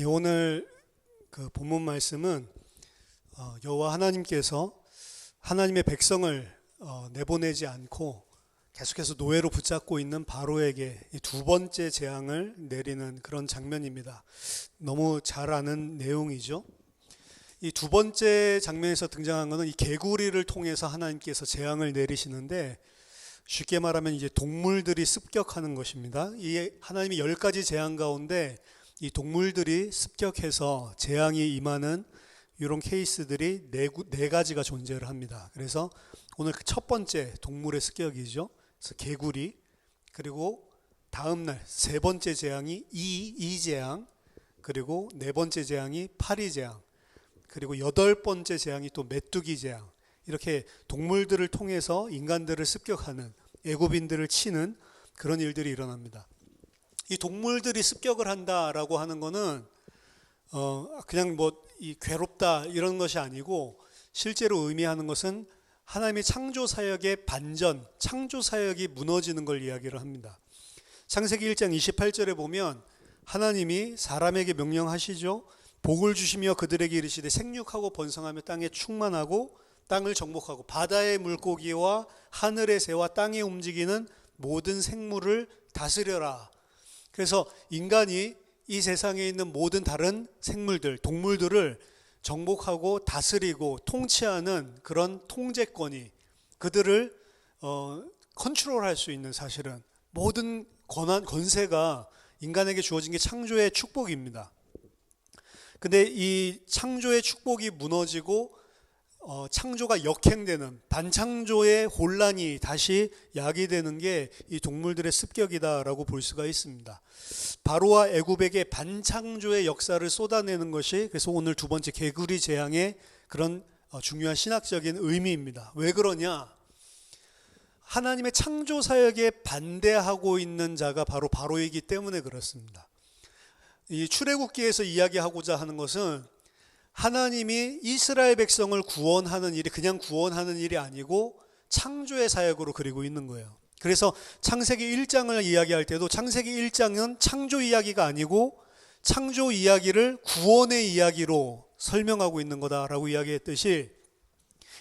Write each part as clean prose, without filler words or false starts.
오늘 그 본문 말씀은 여호와 하나님께서 하나님의 백성을 내보내지 않고 계속해서 노예로 붙잡고 있는 바로에게 이 두 번째 재앙을 내리는 그런 장면입니다. 너무 잘 아는 내용이죠. 이 두 번째 장면에서 등장한 것은 이 개구리를 통해서 하나님께서 재앙을 내리시는데, 쉽게 말하면 이제 동물들이 습격하는 것입니다. 이 하나님의 10가지 재앙 가운데 이 동물들이 습격해서 재앙이 임하는 이런 케이스들이 네 가지가 존재를 합니다. 그래서 오늘 그 첫 번째 동물의 습격이죠. 그래서 개구리, 그리고 다음 날 세 번째 재앙이 이재앙, 그리고 네 번째 재앙이 파리재앙, 그리고 여덟 번째 재앙이 또 메뚜기 재앙. 이렇게 동물들을 통해서 인간들을 습격하는, 애굽인들을 치는 그런 일들이 일어납니다. 이 동물들이 습격을 한다라고 하는 거는 그냥 이 괴롭다 이런 것이 아니고, 실제로 의미하는 것은 하나님의 창조 사역의 반전, 창조 사역이 무너지는 걸 이야기를 합니다. 창세기 1장 28절에 보면 하나님이 사람에게 명령하시죠. 복을 주시며 그들에게 이르시되 생육하고 번성하며 땅에 충만하고 땅을 정복하고 바다의 물고기와 하늘의 새와 땅에 움직이는 모든 생물을 다스려라. 그래서 인간이 이 세상에 있는 모든 다른 생물들, 동물들을 정복하고 다스리고 통치하는 그런 통제권이, 그들을 컨트롤할 수 있는, 사실은 모든 권세가 인간에게 주어진 게 창조의 축복입니다. 근데 이 창조의 축복이 무너지고 창조가 역행되는, 반창조의 혼란이 다시 야기되는 게 이 동물들의 습격이다라고 볼 수가 있습니다. 바로와 애굽에게 반창조의 역사를 쏟아내는 것이, 그래서 오늘 두 번째 개구리 재앙의 그런 중요한 신학적인 의미입니다. 왜 그러냐? 하나님의 창조 사역에 반대하고 있는 자가 바로 바로이기 때문에 그렇습니다. 이 출애굽기에서 이야기하고자 하는 것은 하나님이 이스라엘 백성을 구원하는 일이 그냥 구원하는 일이 아니고 창조의 사역으로 그리고 있는 거예요. 그래서 창세기 1장을 이야기할 때도 창세기 1장은 창조 이야기가 아니고 창조 이야기를 구원의 이야기로 설명하고 있는 거다라고 이야기했듯이,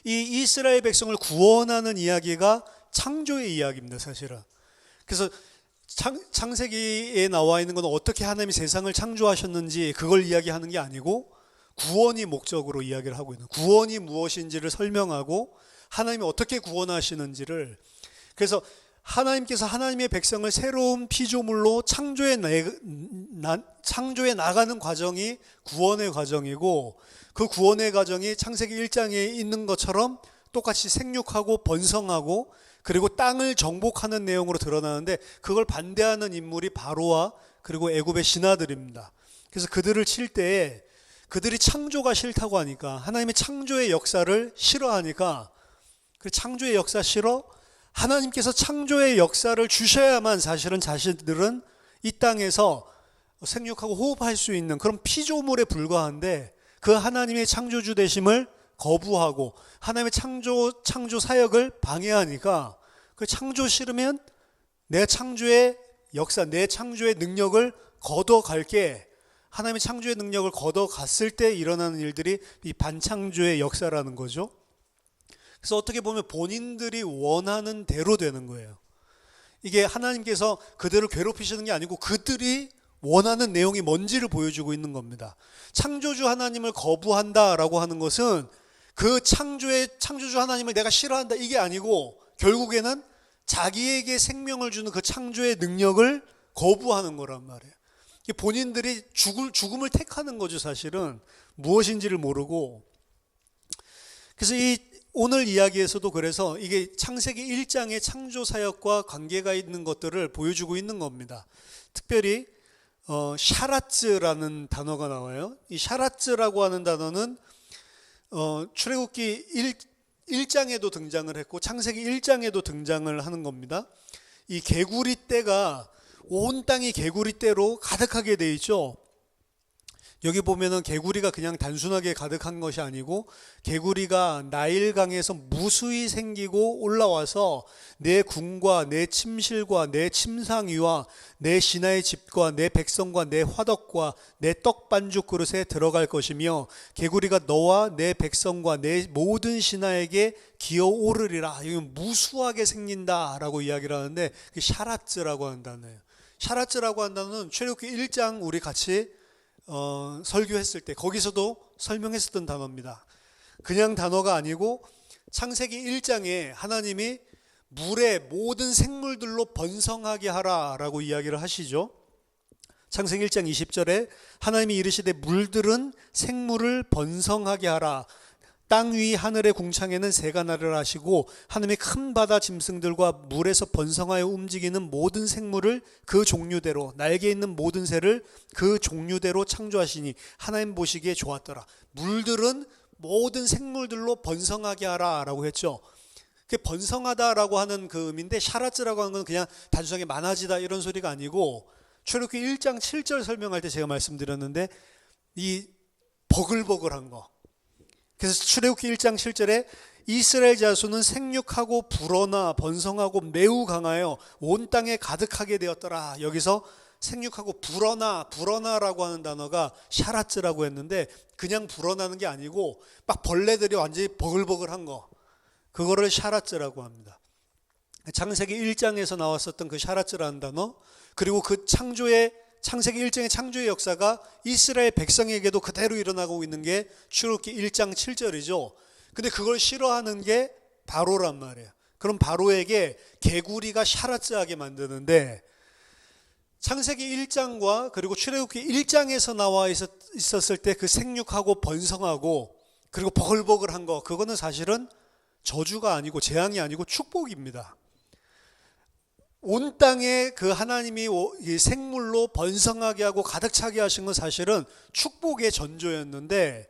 이 이스라엘 백성을 구원하는 이야기가 창조의 이야기입니다, 사실은. 그래서 창세기에 나와 있는 건 어떻게 하나님이 세상을 창조하셨는지 그걸 이야기하는 게 아니고 구원이 목적으로 이야기를 하고 있는, 구원이 무엇인지를 설명하고 하나님이 어떻게 구원하시는지를, 그래서 하나님께서 하나님의 백성을 새로운 피조물로 창조해 나가는 과정이 구원의 과정이고, 그 구원의 과정이 창세기 1장에 있는 것처럼 똑같이 생육하고 번성하고 그리고 땅을 정복하는 내용으로 드러나는데, 그걸 반대하는 인물이 바로와 그리고 애굽의 신하들입니다. 그래서 그들을 칠 때에 그들이 창조가 싫다고 하니까, 하나님의 창조의 역사를 싫어하니까, 그 창조의 역사 싫어? 하나님께서 창조의 역사를 주셔야만 사실은 자신들은 이 땅에서 생육하고 호흡할 수 있는 그런 피조물에 불과한데, 그 하나님의 창조주 되심을 거부하고 하나님의 창조 사역을 방해하니까, 그 창조 싫으면 내 창조의 역사, 내 창조의 능력을 걷어갈게, 하나님의 창조의 능력을 걷어갔을 때 일어나는 일들이 이 반창조의 역사라는 거죠. 그래서 어떻게 보면 본인들이 원하는 대로 되는 거예요. 이게 하나님께서 그들을 괴롭히시는 게 아니고 그들이 원하는 내용이 뭔지를 보여주고 있는 겁니다. 창조주 하나님을 거부한다라고 하는 것은 그 창조주 하나님을 내가 싫어한다 이게 아니고, 결국에는 자기에게 생명을 주는 그 창조의 능력을 거부하는 거란 말이에요. 본인들이 죽음을 택하는 거죠, 사실은. 무엇인지를 모르고. 그래서 이 오늘 이야기에서도 그래서 이게 창세기 1장의 창조 사역과 관계가 있는 것들을 보여주고 있는 겁니다. 특별히 샤라츠라는 단어가 나와요. 이 샤라츠라고 하는 단어는 출애굽기 1장에도 등장을 했고 창세기 1장에도 등장을 하는 겁니다. 이 개구리 떼가 온 땅이 개구리 떼로 가득하게 돼 있죠. 여기 보면은 개구리가 그냥 단순하게 가득한 것이 아니고 개구리가 나일강에서 무수히 생기고 올라와서 내 궁과 내 침실과 내 침상위와 내 신하의 집과 내 백성과 내 화덕과 내 떡반죽 그릇에 들어갈 것이며 개구리가 너와 내 백성과 내 모든 신하에게 기어오르리라. 이건 무수하게 생긴다라고 이야기를 하는데 그 샤라츠라고 한다네요. 샤라츠라고 한다는 출애굽기 1장 우리 같이 설교했을 때 거기서도 설명했었던 단어입니다. 그냥 단어가 아니고 창세기 1장에 하나님이 물에 모든 생물들로 번성하게 하라라고 이야기를 하시죠. 창세기 1장 20절에 하나님이 이르시되 물들은 생물을 번성하게 하라. 땅 위 하늘의 궁창에는 새가 나르라 하시고 하나님의 큰 바다 짐승들과 물에서 번성하여 움직이는 모든 생물을 그 종류대로 날개 있는 모든 새를 그 종류대로 창조하시니 하나님 보시기에 좋았더라. 물들은 모든 생물들로 번성하게 하라 라고 했죠. 그게 번성하다라고 하는 그 의미인데 샤라츠라고 하는 건 그냥 단순하게 많아지다 이런 소리가 아니고 출애굽기 1장 7절 설명할 때 제가 말씀드렸는데 이 버글버글한 거. 그래서 출애굽기 1장 7절에 이스라엘 자손은 생육하고 불어나 번성하고 매우 강하여 온 땅에 가득하게 되었더라. 여기서 생육하고 불어나라고 하는 단어가 샤라츠라고 했는데 그냥 불어나는 게 아니고 막 벌레들이 완전히 버글버글한 거, 그거를 샤라츠라고 합니다. 창세기 1장에서 나왔었던 그 샤라츠라는 단어, 그리고 그 창세기 1장의 창조의 역사가 이스라엘 백성에게도 그대로 일어나고 있는 게 출애굽기 1장 7절이죠. 근데 그걸 싫어하는 게 바로란 말이에요. 그럼 바로에게 개구리가 샤라츠하게 만드는데 창세기 1장과 그리고 출애굽기 1장에서 나와 있었을 때 그 생육하고 번성하고 그리고 버글버글한 거, 그거는 사실은 저주가 아니고 재앙이 아니고 축복입니다. 온 땅에 그 하나님이 생물로 번성하게 하고 가득 차게 하신 건 사실은 축복의 전조였는데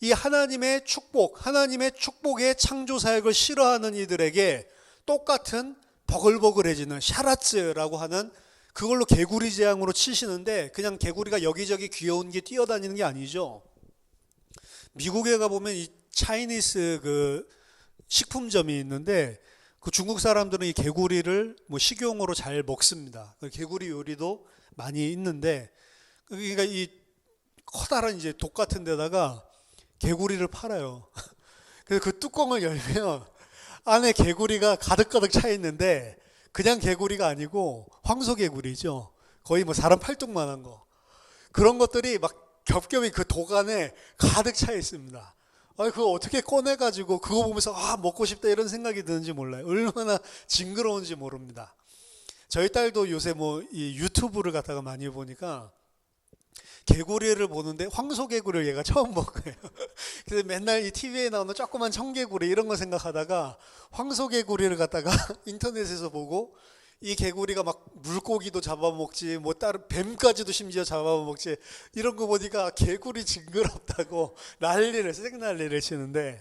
이 하나님의 축복의 창조 사역을 싫어하는 이들에게 똑같은 버글버글해지는 샤라츠라고 하는 그걸로 개구리 재앙으로 치시는데 그냥 개구리가 여기저기 귀여운 게 뛰어다니는 게 아니죠. 미국에 가보면 이 차이니스 그 식품점이 있는데 그 중국 사람들은 이 개구리를 뭐 식용으로 잘 먹습니다. 개구리 요리도 많이 있는데 그러니까 이 커다란 이제 독 같은 데다가 개구리를 팔아요. 그래서 그 뚜껑을 열면 안에 개구리가 가득가득 차 있는데 그냥 개구리가 아니고 황소개구리죠. 거의 뭐 사람 팔뚝만한 거. 그런 것들이 막 겹겹이 그 독 안에 가득 차 있습니다. 그거 어떻게 꺼내가지고 그거 보면서 먹고 싶다 이런 생각이 드는지 몰라요. 얼마나 징그러운지 모릅니다. 저희 딸도 요새 뭐 이 유튜브를 갖다가 많이 보니까 개구리를 보는데 황소개구리를 얘가 처음 본 거예요. 그래서 맨날 이 TV에 나오는 조그만 청개구리 이런 거 생각하다가 황소개구리를 갖다가 인터넷에서 보고 이 개구리가 막 물고기도 잡아먹지 뭐 다른 뱀까지도 심지어 잡아먹지 이런 거 보니까 개구리 징그럽다고 생난리를 치는데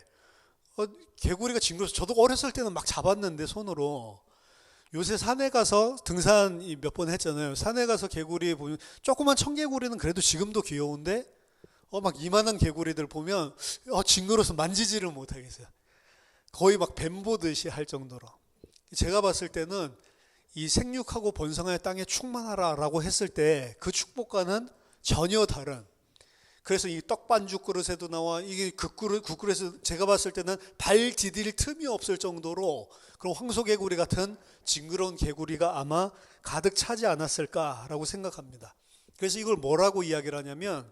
개구리가 징그러워서 저도 어렸을 때는 막 잡았는데 손으로. 요새 산에 가서 등산 몇 번 했잖아요. 산에 가서 개구리 보면 조그만 청개구리는 그래도 지금도 귀여운데 막 이만한 개구리들 보면 징그러워서 만지지를 못하겠어요. 거의 막 뱀 보듯이 할 정도로. 제가 봤을 때는 이 생육하고 번성하여 땅에 충만하라라고 했을 때 그 축복과는 전혀 다른, 그래서 이 떡반죽 그릇에도 나와 이게 그 그릇에서 제가 봤을 때는 발 디딜 틈이 없을 정도로 그런 황소개구리 같은 징그러운 개구리가 아마 가득 차지 않았을까라고 생각합니다. 그래서 이걸 뭐라고 이야기를 하냐면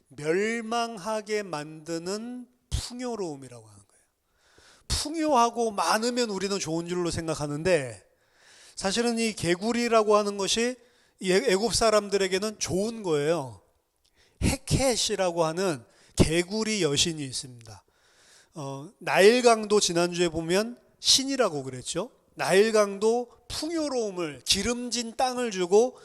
멸망하게 만드는 풍요로움이라고 하는 거예요. 풍요하고 많으면 우리는 좋은 줄로 생각하는데 사실은 이 개구리라고 하는 것이 애굽 사람들에게는 좋은 거예요. 헤켓이라고 하는 개구리 여신이 있습니다. 나일강도 지난주에 보면 신이라고 그랬죠. 나일강도 풍요로움을, 기름진 땅을 주고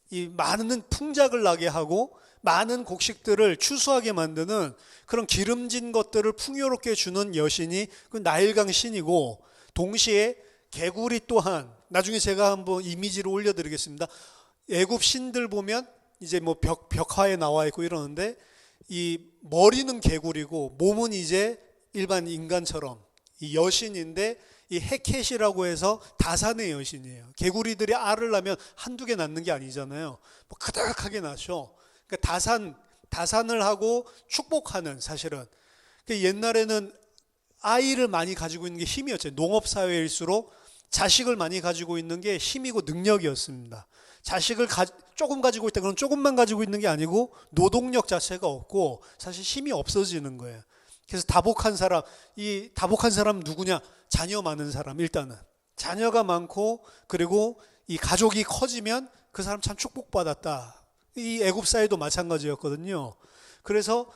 이 많은 풍작을 나게 하고 많은 곡식들을 추수하게 만드는 그런 기름진 것들을 풍요롭게 주는 여신이 그 나일강 신이고, 동시에 개구리 또한 나중에 제가 한번 이미지를 올려드리겠습니다. 애굽 신들 보면 이제 뭐 벽화에 나와 있고 이러는데 이 머리는 개구리고 몸은 이제 일반 인간처럼 이 여신인데 이 헤켓이라고 해서 다산의 여신이에요. 개구리들이 알을 낳으면 한두 개 낳는 게 아니잖아요. 뭐 크다하게 낳죠. 그러니까 다산을 하고 축복하는 사실은. 그러니까 옛날에는 아이를 많이 가지고 있는 게 힘이었죠. 농업 사회일수록 자식을 많이 가지고 있는 게 힘이고 능력이었습니다. 자식을 조금 가지고 있다 그러면 조금만 가지고 있는 게 아니고 노동력 자체가 없고 사실 힘이 없어지는 거예요. 그래서 다복한 사람 누구냐? 자녀 많은 사람. 일단은 자녀가 많고 그리고 이 가족이 커지면 그 사람 참 축복받았다. 이 애굽 사회도 마찬가지였거든요. 그래서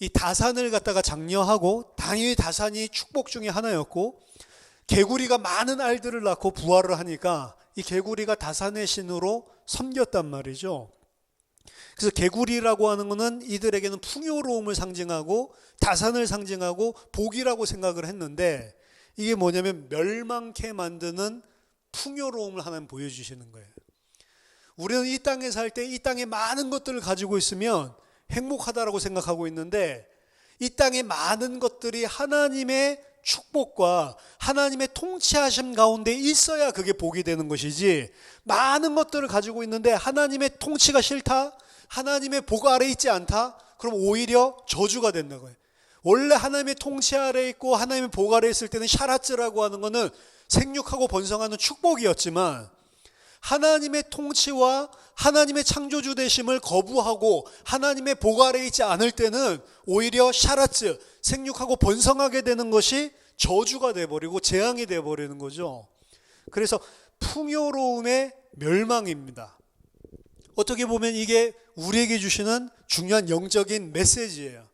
이 다산을 갖다가 장려하고 당연히 다산이 축복 중에 하나였고 개구리가 많은 알들을 낳고 부화를 하니까 이 개구리가 다산의 신으로 섬겼단 말이죠. 그래서 개구리라고 하는 것은 이들에게는 풍요로움을 상징하고 다산을 상징하고 복이라고 생각을 했는데 이게 뭐냐면 멸망케 만드는 풍요로움을 하나님 보여주시는 거예요. 우리는 이 땅에 살 때 이 땅에 많은 것들을 가지고 있으면 행복하다라고 생각하고 있는데 이 땅에 많은 것들이 하나님의 축복과 하나님의 통치하심 가운데 있어야 그게 복이 되는 것이지 많은 것들을 가지고 있는데 하나님의 통치가 싫다? 하나님의 복 아래 있지 않다? 그럼 오히려 저주가 된다는 거예요. 원래 하나님의 통치 아래 있고 하나님의 복 아래 있을 때는 샤라츠라고 하는 것은 생육하고 번성하는 축복이었지만 하나님의 통치와 하나님의 창조주 되심을 거부하고 하나님의 복 아래 있지 않을 때는 오히려 샤라츠, 생육하고 번성하게 되는 것이 저주가 되어버리고 재앙이 되어버리는 거죠. 그래서 풍요로움의 멸망입니다. 어떻게 보면 이게 우리에게 주시는 중요한 영적인 메시지예요.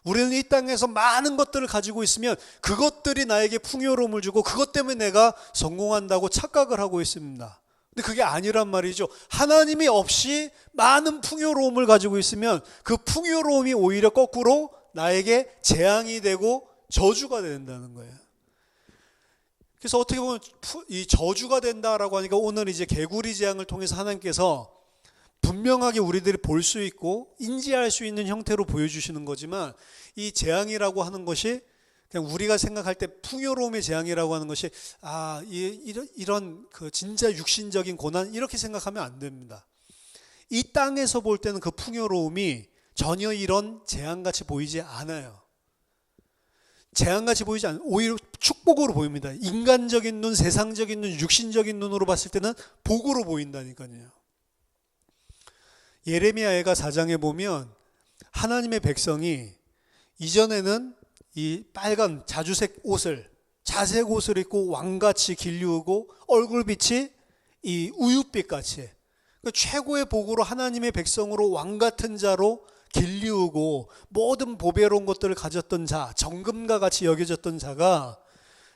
우리는 이 땅에서 많은 것들을 가지고 있으면 그것들이 나에게 풍요로움을 주고 그것 때문에 내가 성공한다고 착각을 하고 있습니다. 근데 그게 아니란 말이죠. 하나님이 없이 많은 풍요로움을 가지고 있으면 그 풍요로움이 오히려 거꾸로 나에게 재앙이 되고 저주가 된다는 거예요. 그래서 어떻게 보면 이 저주가 된다라고 하니까 오늘 이제 개구리 재앙을 통해서 하나님께서 분명하게 우리들이 볼 수 있고 인지할 수 있는 형태로 보여주시는 거지만 이 재앙이라고 하는 것이 그냥 우리가 생각할 때 풍요로움의 재앙이라고 하는 것이 이런 그 진짜 육신적인 고난 이렇게 생각하면 안 됩니다. 이 땅에서 볼 때는 그 풍요로움이 전혀 이런 재앙같이 보이지 않아요. 재앙같이 보이지 않아요. 오히려 축복으로 보입니다. 인간적인 눈, 세상적인 눈, 육신적인 눈으로 봤을 때는 복으로 보인다니까요. 예레미야가 4장에 보면 하나님의 백성이 이전에는 이 빨간 자주색 옷을 자색 옷을 입고 왕같이 길리우고 얼굴빛이 이 우윳빛같이 최고의 복으로 하나님의 백성으로 왕같은 자로 길리우고 모든 보배로운 것들을 가졌던 자, 정금과 같이 여겨졌던 자가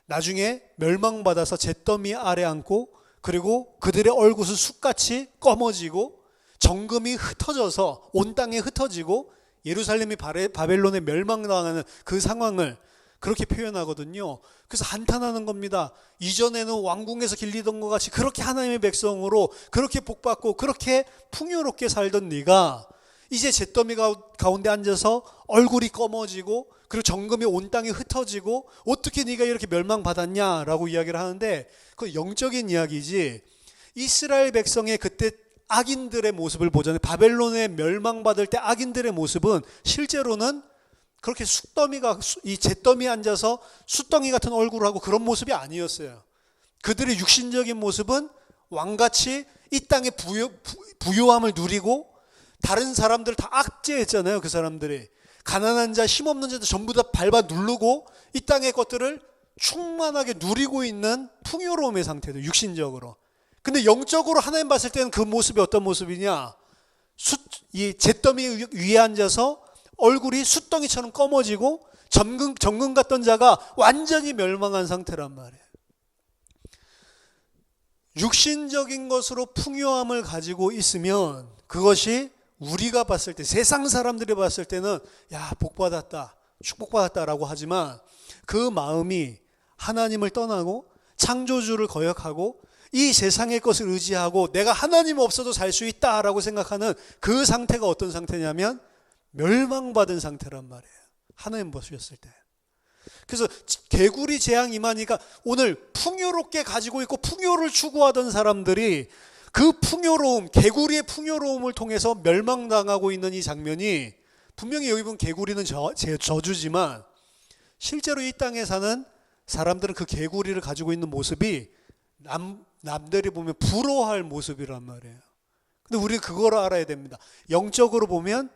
나중에 멸망받아서 잿더미 아래 앉고 그리고 그들의 얼굴은 숯같이 검어지고 정금이 흩어져서 온 땅에 흩어지고 예루살렘이 바벨론에 멸망당하는 그 상황을 그렇게 표현하거든요. 그래서 한탄하는 겁니다. 이전에는 왕궁에서 길리던 것 같이 그렇게 하나님의 백성으로 그렇게 복받고 그렇게 풍요롭게 살던 네가 이제 잿더미 가운데 앉아서 얼굴이 검어지고 그리고 정금이 온 땅에 흩어지고 어떻게 네가 이렇게 멸망받았냐라고 이야기를 하는데 그 영적인 이야기지 이스라엘 백성의 그때 악인들의 모습을 보잖아요. 바벨론에 멸망받을 때 악인들의 모습은 실제로는 그렇게 이 잿더미에 앉아서 숯덩이 같은 얼굴을 하고 그런 모습이 아니었어요. 그들의 육신적인 모습은 왕같이 이 땅의 부요함을 누리고 다른 사람들을 다 압제했잖아요. 그 사람들이 가난한 자, 힘없는 자들 전부 다 밟아 누르고 이 땅의 것들을 충만하게 누리고 있는 풍요로움의 상태도 육신적으로. 근데 영적으로 하나님 봤을 때는 그 모습이 어떤 모습이냐? 이 잿더미 위에 앉아서 얼굴이 숯덩이처럼 검어지고 정금 같던 자가 완전히 멸망한 상태란 말이에요. 육신적인 것으로 풍요함을 가지고 있으면 그것이 우리가 봤을 때 세상 사람들이 봤을 때는 야 복받았다 축복받았다라고 하지만 그 마음이 하나님을 떠나고 창조주를 거역하고 이 세상의 것을 의지하고 내가 하나님 없어도 살 수 있다라고 생각하는 그 상태가 어떤 상태냐면 멸망받은 상태란 말이에요. 하나님 보셨을 때. 그래서 개구리 재앙 임하니까 오늘 풍요롭게 가지고 있고 풍요를 추구하던 사람들이 그 풍요로움, 개구리의 풍요로움을 통해서 멸망당하고 있는 이 장면이, 분명히 여기 보면 개구리는 저주지만 실제로 이 땅에 사는 사람들은 그 개구리를 가지고 있는 모습이 남들이 보면 부러워할 모습이란 말이에요. 근데 우리는 그걸 알아야 됩니다. 영적으로 보면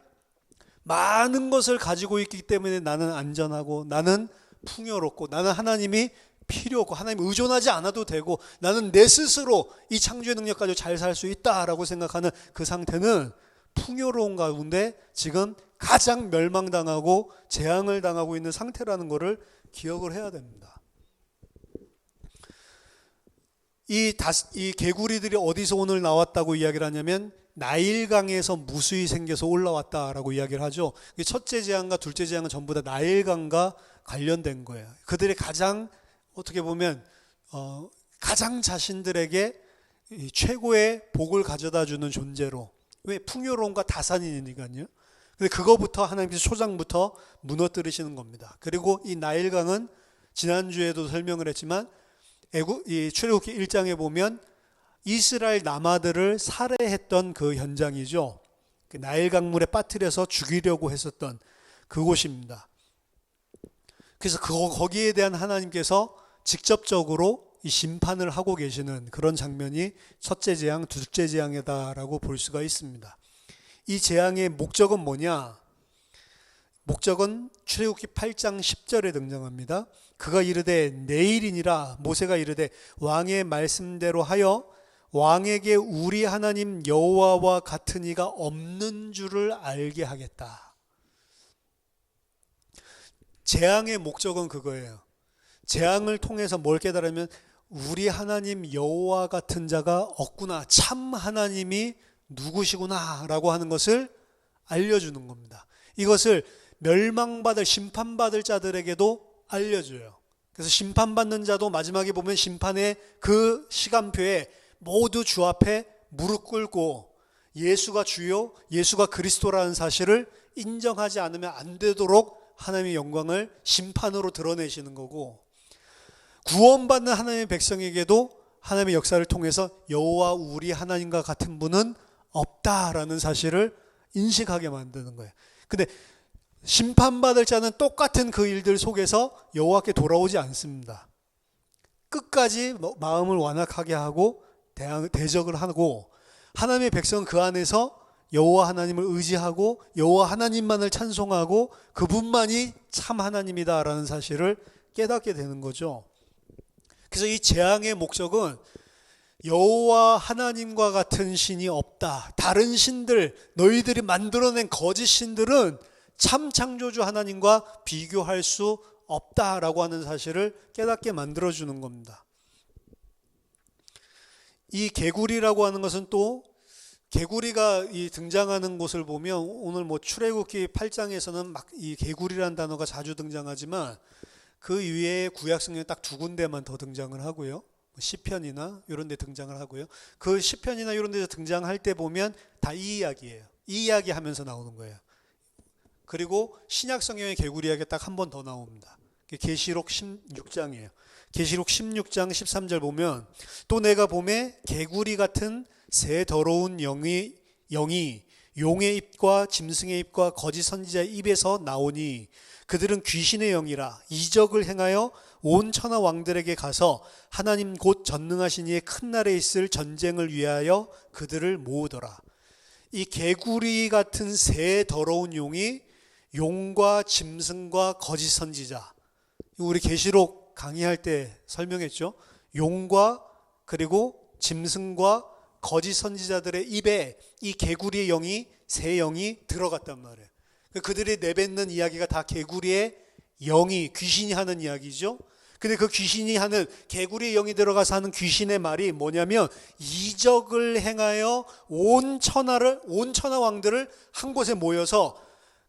많은 것을 가지고 있기 때문에 나는 안전하고, 나는 풍요롭고, 나는 하나님이 필요 없고, 하나님 의존하지 않아도 되고, 나는 내 스스로 이 창조의 능력 가지고 잘 살 수 있다라고 생각하는 그 상태는 풍요로운 가운데 지금 가장 멸망당하고 재앙을 당하고 있는 상태라는 것을 기억을 해야 됩니다. 이 개구리들이 어디서 오늘 나왔다고 이야기를 하냐면 나일강에서 무수히 생겨서 올라왔다라고 이야기를 하죠. 첫째 재앙과 둘째 재앙은 전부 다 나일강과 관련된 거예요. 그들이 가장 어떻게 보면 가장 자신들에게 최고의 복을 가져다 주는 존재로, 왜 풍요로움과 다산이니까요. 근데 그거부터 하나님께서 초장부터 무너뜨리시는 겁니다. 그리고 이 나일강은 지난주에도 설명을 했지만 이 출애굽기 1장에 보면 이스라엘 남아들을 살해했던 그 현장이죠. 그 나일강물에 빠뜨려서 죽이려고 했었던 그곳입니다. 그래서 거기에 대한 하나님께서 직접적으로 이 심판을 하고 계시는 그런 장면이 첫째 재앙, 둘째 재앙이다라고 볼 수가 있습니다. 이 재앙의 목적은 뭐냐? 목적은 출애굽기 8장 10절에 등장합니다. 그가 이르되 내일이니라 모세가 이르되 왕의 말씀대로 하여 왕에게 우리 하나님 여호와와 같은 이가 없는 줄을 알게 하겠다. 재앙의 목적은 그거예요. 재앙을 통해서 뭘 깨달으면 우리 하나님 여호와 같은 자가 없구나, 참 하나님이 누구시구나 라고 하는 것을 알려주는 겁니다. 이것을 멸망받을, 심판받을 자들에게도 알려줘요. 그래서 심판받는 자도 마지막에 보면 심판의 그 시간표에 모두 주 앞에 무릎 꿇고 예수가 주요, 예수가 그리스도라는 사실을 인정하지 않으면 안 되도록 하나님의 영광을 심판으로 드러내시는 거고, 구원받는 하나님의 백성에게도 하나님의 역사를 통해서 여호와 우리 하나님과 같은 분은 없다라는 사실을 인식하게 만드는 거예요. 근데 심판받을 자는 똑같은 그 일들 속에서 여호와께 돌아오지 않습니다. 끝까지 마음을 완악하게 하고 대적을 하고, 하나님의 백성은 그 안에서 여호와 하나님을 의지하고 여호와 하나님만을 찬송하고 그분만이 참 하나님이다라는 사실을 깨닫게 되는 거죠. 그래서 이 재앙의 목적은 여호와 하나님과 같은 신이 없다. 다른 신들, 너희들이 만들어낸 거짓 신들은 참 창조주 하나님과 비교할 수 없다라고 하는 사실을 깨닫게 만들어주는 겁니다. 이 개구리라고 하는 것은 또 개구리가 이 등장하는 곳을 보면 오늘 뭐 출애굽기 8장에서는 막 이 개구리라는 단어가 자주 등장하지만 그 위에 구약 성경에 딱 두 군데만 더 등장을 하고요. 시편이나 이런 데 등장을 하고요. 그 시편이나 이런 데서 등장할 때 보면 다 이 이야기예요. 이 이야기 하면서 나오는 거예요. 그리고 신약 성경의 개구리 이야기가 딱 한 번 더 나옵니다. 계시록 16장이에요. 계시록 16장 13절 보면 또 내가 봄에 개구리 같은 새 더러운 영이 용의 입과 짐승의 입과 거짓 선지자의 입에서 나오니 그들은 귀신의 영이라 이적을 행하여 온 천하 왕들에게 가서 하나님 곧 전능하신 이의 큰 날에 있을 전쟁을 위하여 그들을 모으더라. 이 개구리 같은 새 더러운 용이 용과 짐승과 거짓 선지자, 우리 계시록 강의할 때 설명했죠. 용과 그리고 짐승과 거짓 선지자들의 입에 이 개구리의 영이, 새 영이 들어갔단 말이에요. 그들이 내뱉는 이야기가 다 개구리의 영이, 귀신이 하는 이야기죠. 근데 그 귀신이 하는, 개구리의 영이 들어가서 하는 귀신의 말이 뭐냐면 이적을 행하여 온 천하 왕들을 한 곳에 모여서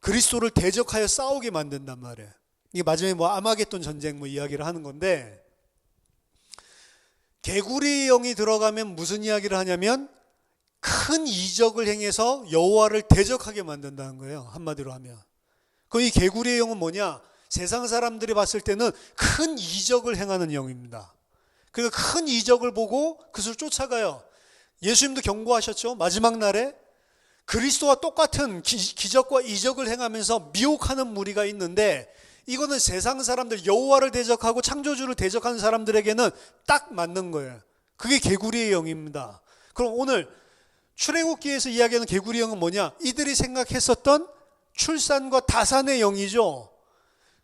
그리스도를 대적하여 싸우게 만든단 말이에요. 이게 마지막에 뭐 아마겟돈 전쟁 뭐 이야기를 하는 건데, 개구리의 영이 들어가면 무슨 이야기를 하냐면 큰 이적을 행해서 여호와를 대적하게 만든다는 거예요. 한마디로 하면. 그 이 개구리의 영은 뭐냐? 세상 사람들이 봤을 때는 큰 이적을 행하는 영입니다. 그러니까 큰 이적을 보고 그것을 쫓아가요. 예수님도 경고하셨죠. 마지막 날에 그리스도와 똑같은 기적과 이적을 행하면서 미혹하는 무리가 있는데, 이거는 세상 사람들, 여호와를 대적하고 창조주를 대적하는 사람들에게는 딱 맞는 거예요. 그게 개구리의 영입니다. 그럼 오늘 출애굽기에서 이야기하는 개구리의 영은 뭐냐? 이들이 생각했었던 출산과 다산의 영이죠.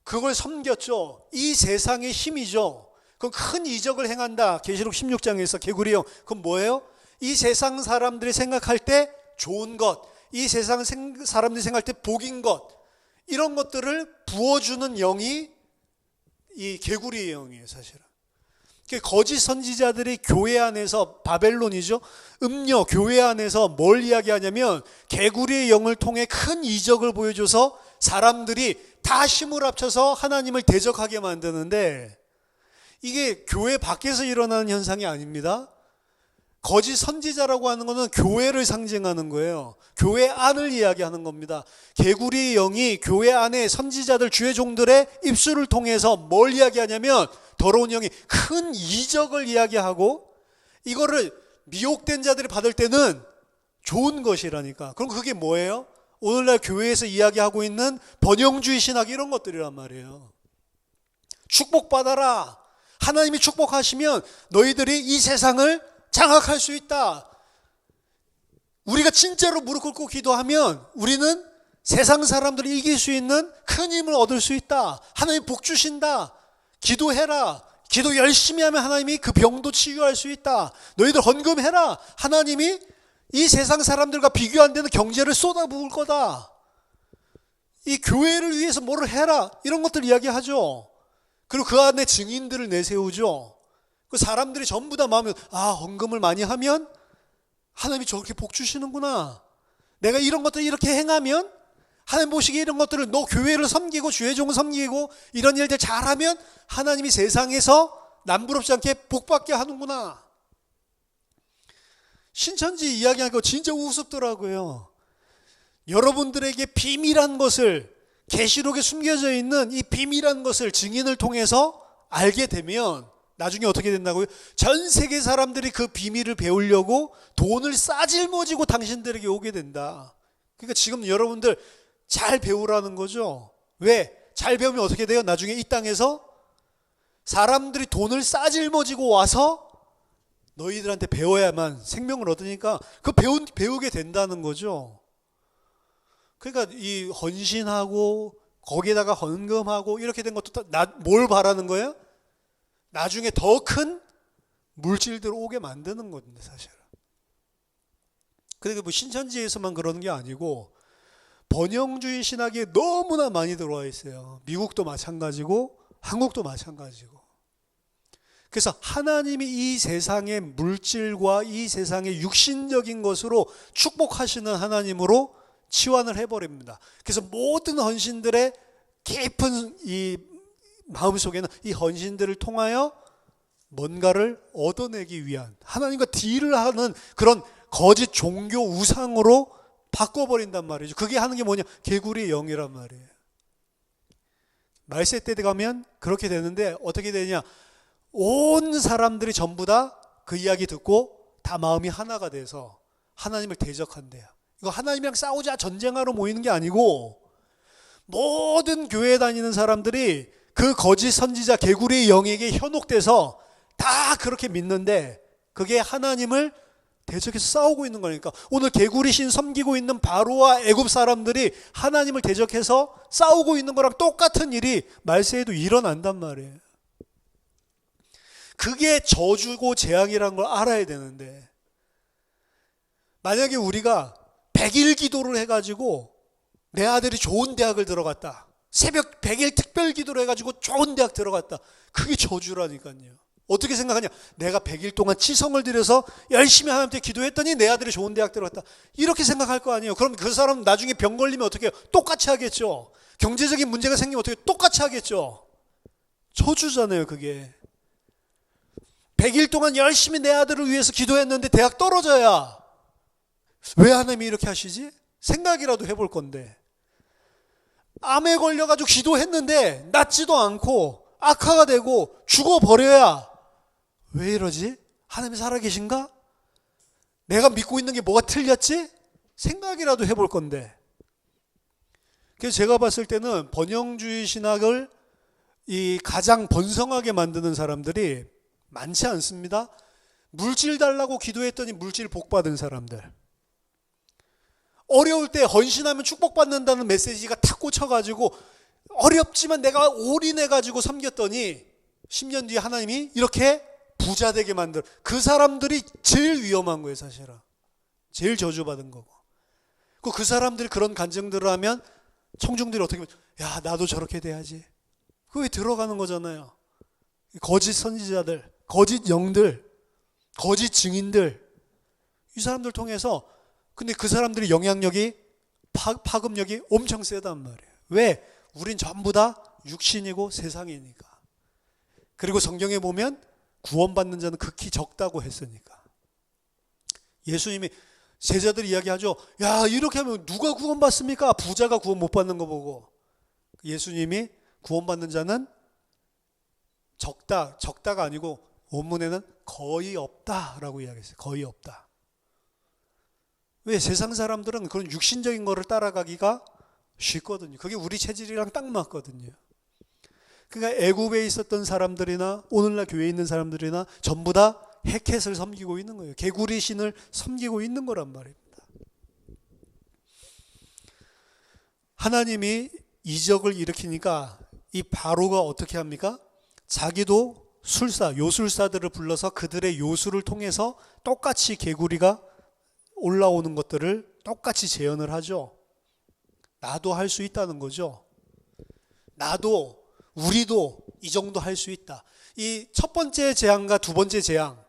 그걸 섬겼죠. 이 세상의 힘이죠. 그럼 큰 이적을 행한다. 계시록 16장에서 개구리의 영. 그럼 뭐예요? 이 세상 사람들이 생각할 때 좋은 것, 이 세상 사람들이 생각할 때 복인 것, 이런 것들을 부어주는 영이 이 개구리의 영이에요, 사실은. 거짓 선지자들이 교회 안에서, 바벨론이죠, 음녀 교회 안에서 뭘 이야기하냐면 개구리의 영을 통해 큰 이적을 보여줘서 사람들이 다 힘을 합쳐서 하나님을 대적하게 만드는데, 이게 교회 밖에서 일어나는 현상이 아닙니다. 거짓 선지자라고 하는 것은 교회를 상징하는 거예요. 교회 안을 이야기하는 겁니다. 개구리의 영이 교회 안에 선지자들, 주의 종들의 입술을 통해서 뭘 이야기하냐면 더러운 영이 큰 이적을 이야기하고, 이거를 미혹된 자들이 받을 때는 좋은 것이라니까. 그럼 그게 뭐예요? 오늘날 교회에서 이야기하고 있는 번영주의 신학, 이런 것들이란 말이에요. 축복받아라. 하나님이 축복하시면 너희들이 이 세상을 장악할 수 있다. 우리가 진짜로 무릎 꿇고 기도하면 우리는 세상 사람들을 이길 수 있는 큰 힘을 얻을 수 있다. 하나님 복 주신다. 기도해라. 기도 열심히 하면 하나님이 그 병도 치유할 수 있다. 너희들 헌금해라. 하나님이 이 세상 사람들과 비교 안 되는 경제를 쏟아부을 거다. 이 교회를 위해서 뭐를 해라. 이런 것들 이야기하죠. 그리고 그 안에 증인들을 내세우죠. 그 사람들이 전부 다 마음에, 아, 헌금을 많이 하면 하나님이 저렇게 복 주시는구나. 내가 이런 것들 이렇게 행하면 하나님 보시기에 이런 것들을, 너 교회를 섬기고 주의 종을 섬기고 이런 일들 잘하면 하나님이 세상에서 남부럽지 않게 복받게 하는구나. 신천지 이야기하니까 진짜 우습더라고요. 여러분들에게 비밀한 것을, 계시록에 숨겨져 있는 이 비밀한 것을 증인을 통해서 알게 되면 나중에 어떻게 된다고요? 전 세계 사람들이 그 비밀을 배우려고 돈을 싸질머지고 당신들에게 오게 된다. 그러니까 지금 여러분들 잘 배우라는 거죠. 왜? 잘 배우면 어떻게 돼요? 나중에 이 땅에서 사람들이 돈을 싸질머지고 와서 너희들한테 배워야만 생명을 얻으니까 그 배우게 된다는 거죠. 그러니까 이 헌신하고 거기에다가 헌금하고 이렇게 된 것도 뭘 바라는 거예요? 나중에 더 큰 물질들 오게 만드는 건데, 사실은. 그러니까 뭐 신천지에서만 그러는 게 아니고 번영주의 신학이 너무나 많이 들어와 있어요. 미국도 마찬가지고 한국도 마찬가지고. 그래서 하나님이 이 세상의 물질과 이 세상의 육신적인 것으로 축복하시는 하나님으로 치환을 해버립니다. 그래서 모든 헌신들의 깊은 이 마음속에는 이 헌신들을 통하여 뭔가를 얻어내기 위한, 하나님과 딜을 하는 그런 거짓 종교 우상으로 바꿔버린단 말이죠. 그게 하는 게 뭐냐? 개구리의 영이란 말이에요. 말세 때 가면 그렇게 되는데 어떻게 되냐? 온 사람들이 전부 다 그 이야기 듣고 다 마음이 하나가 돼서 하나님을 대적한대요. 이거 하나님이랑 싸우자, 전쟁하러 모이는 게 아니고 모든 교회 다니는 사람들이 그 거짓 선지자 개구리의 영에게 현혹돼서 다 그렇게 믿는데, 그게 하나님을 대적해서 싸우고 있는 거니까. 오늘 개구리 신 섬기고 있는 바로와 애굽 사람들이 하나님을 대적해서 싸우고 있는 거랑 똑같은 일이 말세에도 일어난단 말이에요. 그게 저주고 재앙이라는 걸 알아야 되는데, 만약에 우리가 100일 기도를 해가지고 내 아들이 좋은 대학을 들어갔다, 새벽 100일 특별 기도를 해가지고 좋은 대학 들어갔다, 그게 저주라니까요. 어떻게 생각하냐? 내가 100일 동안 치성을 들여서 열심히 하나님께 기도했더니 내 아들이 좋은 대학 들어갔다, 이렇게 생각할 거 아니에요. 그럼 그 사람 나중에 병 걸리면 어떻게 해요? 똑같이 하겠죠. 경제적인 문제가 생기면 어떻게 해요? 똑같이 하겠죠. 저주잖아요, 그게. 100일 동안 열심히 내 아들을 위해서 기도했는데 대학 떨어져야 왜 하나님이 이렇게 하시지? 생각이라도 해볼 건데. 암에 걸려가지고 기도했는데 낫지도 않고 악화가 되고 죽어버려야 왜 이러지? 하나님이 살아계신가? 내가 믿고 있는 게 뭐가 틀렸지? 생각이라도 해볼 건데. 그래서 제가 봤을 때는 번영주의 신학을 이 가장 번성하게 만드는 사람들이 많지 않습니다. 물질 달라고 기도했더니 물질 복 받은 사람들. 어려울 때 헌신하면 축복받는다는 메시지가 탁 꽂혀가지고 어렵지만 내가 올인해가지고 섬겼더니 10년 뒤에 하나님이 이렇게 부자 되게 만들, 그 사람들이 제일 위험한 거예요, 사실은. 제일 저주받은 거고. 그 사람들이 그런 간증들을 하면 청중들이 어떻게 보면, 야, 나도 저렇게 돼야지. 그게 들어가는 거잖아요. 거짓 선지자들, 거짓 영들, 거짓 증인들, 이 사람들 통해서. 근데 그 사람들이 영향력이, 파급력이 엄청 세단 말이에요. 왜? 우린 전부 다 육신이고 세상이니까. 그리고 성경에 보면 구원받는 자는 극히 적다고 했으니까. 예수님이, 제자들이 이야기하죠. 야, 이렇게 하면 누가 구원받습니까? 부자가 구원 못 받는 거 보고. 예수님이 구원받는 자는 적다가 아니고 원문에는 거의 없다라고 이야기했어요. 거의 없다. 왜? 세상 사람들은 그런 육신적인 거를 따라가기가 쉽거든요. 그게 우리 체질이랑 딱 맞거든요. 그러니까 애굽에 있었던 사람들이나 오늘날 교회에 있는 사람들이나 전부 다 헤켓을 섬기고 있는 거예요. 개구리 신을 섬기고 있는 거란 말입니다. 하나님이 이적을 일으키니까 이 바로가 어떻게 합니까? 자기도 요술사들을 불러서 그들의 요술을 통해서 똑같이 개구리가 올라오는 것들을 똑같이 재현을 하죠. 나도 할 수 있다는 거죠. 우리도 이 정도 할 수 있다. 이 첫 번째 재앙과 두 번째 재앙,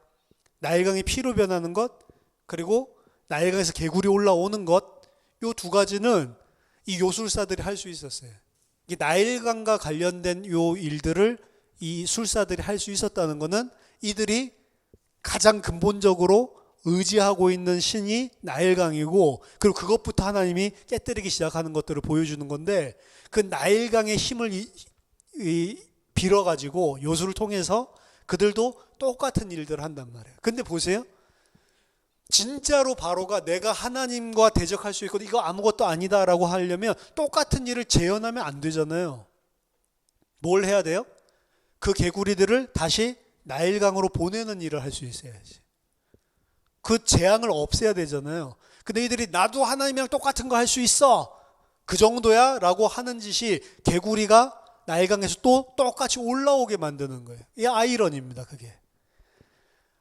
나일강이 피로 변하는 것, 그리고 나일강에서 개구리 올라오는 것, 이 두 가지는 이 요술사들이 할 수 있었어요. 이 나일강과 관련된 요 일들을 이 술사들이 할 수 있었다는 것은 이들이 가장 근본적으로 의지하고 있는 신이 나일강이고, 그리고 그것부터 하나님이 깨뜨리기 시작하는 것들을 보여주는 건데, 그 나일강의 힘을 빌어가지고 요술을 통해서 그들도 똑같은 일들을 한단 말이에요. 근데 보세요. 진짜로 바로가 내가 하나님과 대적할 수 있고 이거 아무것도 아니다라고 하려면 똑같은 일을 재현하면 안 되잖아요. 뭘 해야 돼요? 그 개구리들을 다시 나일강으로 보내는 일을 할 수 있어야지. 그 재앙을 없애야 되잖아요. 근데 이들이 나도 하나님이랑 똑같은 거 할 수 있어, 그 정도야 라고 하는 짓이 개구리가 나일강에서 또 똑같이 올라오게 만드는 거예요. 이게 아이러니입니다. 그게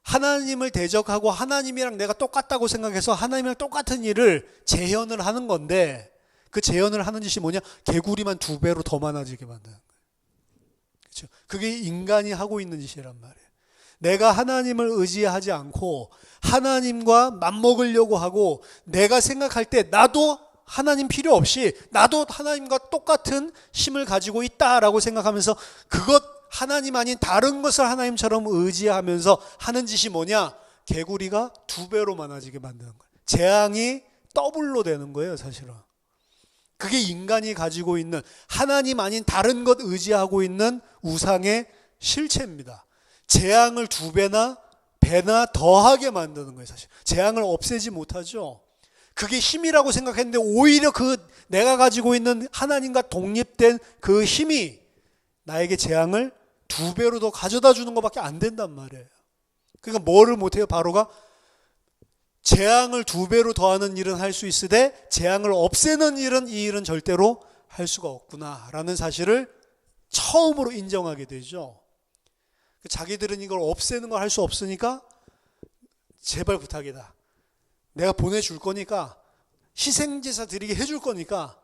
하나님을 대적하고 하나님이랑 내가 똑같다고 생각해서 하나님이랑 똑같은 일을 재현을 하는 건데, 그 재현을 하는 짓이 뭐냐? 개구리만 2배로 더 많아지게 만드는 거예요. 그렇죠? 그게 인간이 하고 있는 짓이란 말이에요. 내가 하나님을 의지하지 않고 하나님과 맞먹으려고 하고, 내가 생각할 때 나도 하나님 필요 없이 나도 하나님과 똑같은 힘을 가지고 있다라고 생각하면서 그것 하나님 아닌 다른 것을 하나님처럼 의지하면서 하는 짓이 뭐냐? 개구리가 2배로 많아지게 만드는 거예요. 재앙이 더블로 되는 거예요, 사실은. 그게 인간이 가지고 있는 하나님 아닌 다른 것 의지하고 있는 우상의 실체입니다. 재앙을 2배나 배나 더하게 만드는 거예요, 사실. 재앙을 없애지 못하죠. 그게 힘이라고 생각했는데 오히려 그 내가 가지고 있는 하나님과 독립된 그 힘이 나에게 재앙을 2배로 더 가져다 주는 것밖에 안 된단 말이에요. 그러니까 뭐를 못해요? 바로가 재앙을 2배로 더하는 일은 할 수 있으되 재앙을 없애는 일은, 이 일은 절대로 할 수가 없구나라는 사실을 처음으로 인정하게 되죠. 자기들은 이걸 없애는 걸 할 수 없으니까 제발 부탁이다. 내가 보내줄 거니까, 희생제사 드리게 해줄 거니까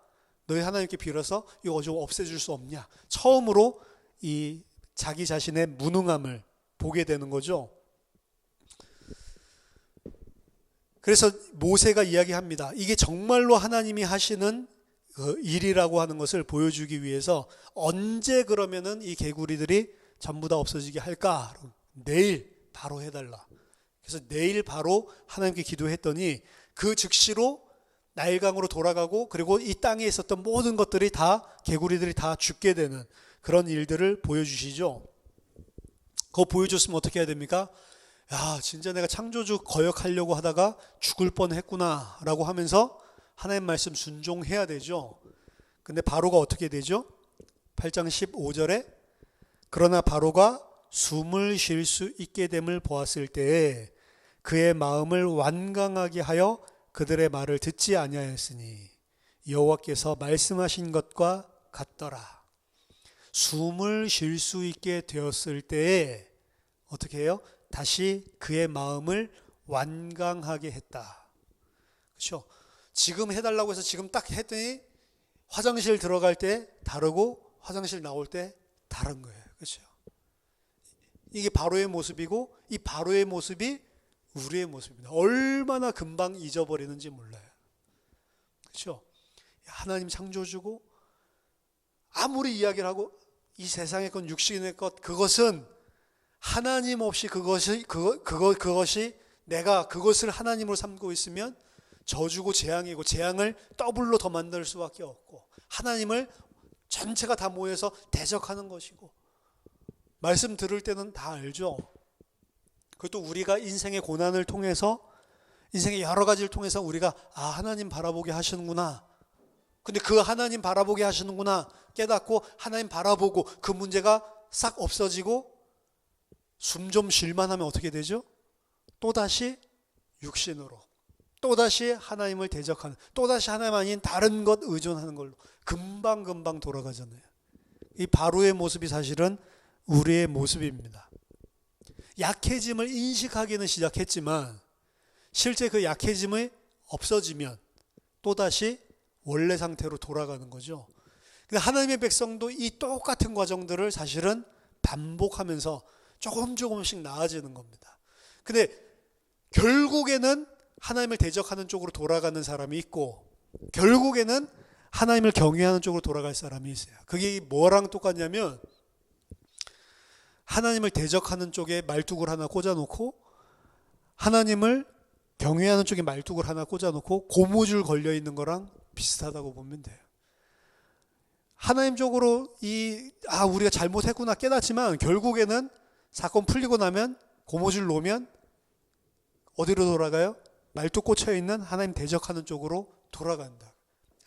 너희 하나님께 빌어서 이거 좀 없애줄 수 없냐. 처음으로 이 자기 자신의 무능함을 보게 되는 거죠. 그래서 모세가 이야기합니다. 이게 정말로 하나님이 하시는 그 일이라고 하는 것을 보여주기 위해서 언제 그러면은 이 개구리들이 전부 다 없어지게 할까? 내일 바로 해달라. 그래서 내일 바로 하나님께 기도했더니 그 즉시로 나일강으로 돌아가고, 그리고 이 땅에 있었던 모든 것들이 다, 개구리들이 다 죽게 되는 그런 일들을 보여주시죠. 그거 보여줬으면 어떻게 해야 됩니까? 야, 진짜 내가 창조주 거역하려고 하다가 죽을 뻔했구나 라고 하면서 하나님 말씀 순종해야 되죠. 근데 바로가 어떻게 되죠? 8장 15절에 그러나 바로가 숨을 쉴 수 있게 됨을 보았을 때에 그의 마음을 완강하게 하여 그들의 말을 듣지 아니하였으니 여호와께서 말씀하신 것과 같더라. 숨을 쉴 수 있게 되었을 때에 어떻게 해요? 다시 그의 마음을 완강하게 했다. 그렇죠? 지금 해달라고 해서 지금 딱 했더니 화장실 들어갈 때 다르고 화장실 나올 때 다른 거예요. 그렇죠? 이게 바로의 모습이고, 이 바로의 모습이 우리의 모습입니다. 얼마나 금방 잊어버리는지 몰라요. 그렇죠? 하나님 창조주고, 아무리 이야기를 하고 이 세상의 것, 육신의 것, 그것은 하나님 없이 그것이 내가 그것을 하나님으로 삼고 있으면 저주고 재앙이고, 재앙을 더블로 더 만들 수밖에 없고, 하나님을 전체가 다 모여서 대적하는 것이고, 말씀 들을 때는 다 알죠. 그것도 우리가 인생의 고난을 통해서, 인생의 여러 가지를 통해서 우리가 하나님 바라보게 하시는구나, 근데 그 하나님 바라보게 하시는구나 깨닫고 하나님 바라보고 그 문제가 싹 없어지고 숨 좀 쉴만 하면 어떻게 되죠? 또다시 육신으로, 또다시 하나님을 대적하는, 또다시 하나님 아닌 다른 것 의존하는 걸로 금방금방 돌아가잖아요. 이 바로의 모습이 사실은 우리의 모습입니다. 약해짐을 인식하기는 시작했지만 실제 그 약해짐이 없어지면 또다시 원래 상태로 돌아가는 거죠. 근데 하나님의 백성도 이 똑같은 과정들을 사실은 반복하면서 조금씩 나아지는 겁니다. 근데 결국에는 하나님을 대적하는 쪽으로 돌아가는 사람이 있고, 결국에는 하나님을 경외하는 쪽으로 돌아갈 사람이 있어요. 그게 뭐랑 똑같냐면, 하나님을 대적하는 쪽에 말뚝을 하나 꽂아놓고 하나님을 경외하는 쪽에 말뚝을 하나 꽂아놓고 고무줄 걸려있는 거랑 비슷하다고 보면 돼요. 하나님 쪽으로 우리가 잘못했구나 깨닫지만 결국에는 사건 풀리고 나면 고무줄 놓으면 어디로 돌아가요? 말뚝 꽂혀있는 하나님 대적하는 쪽으로 돌아간다.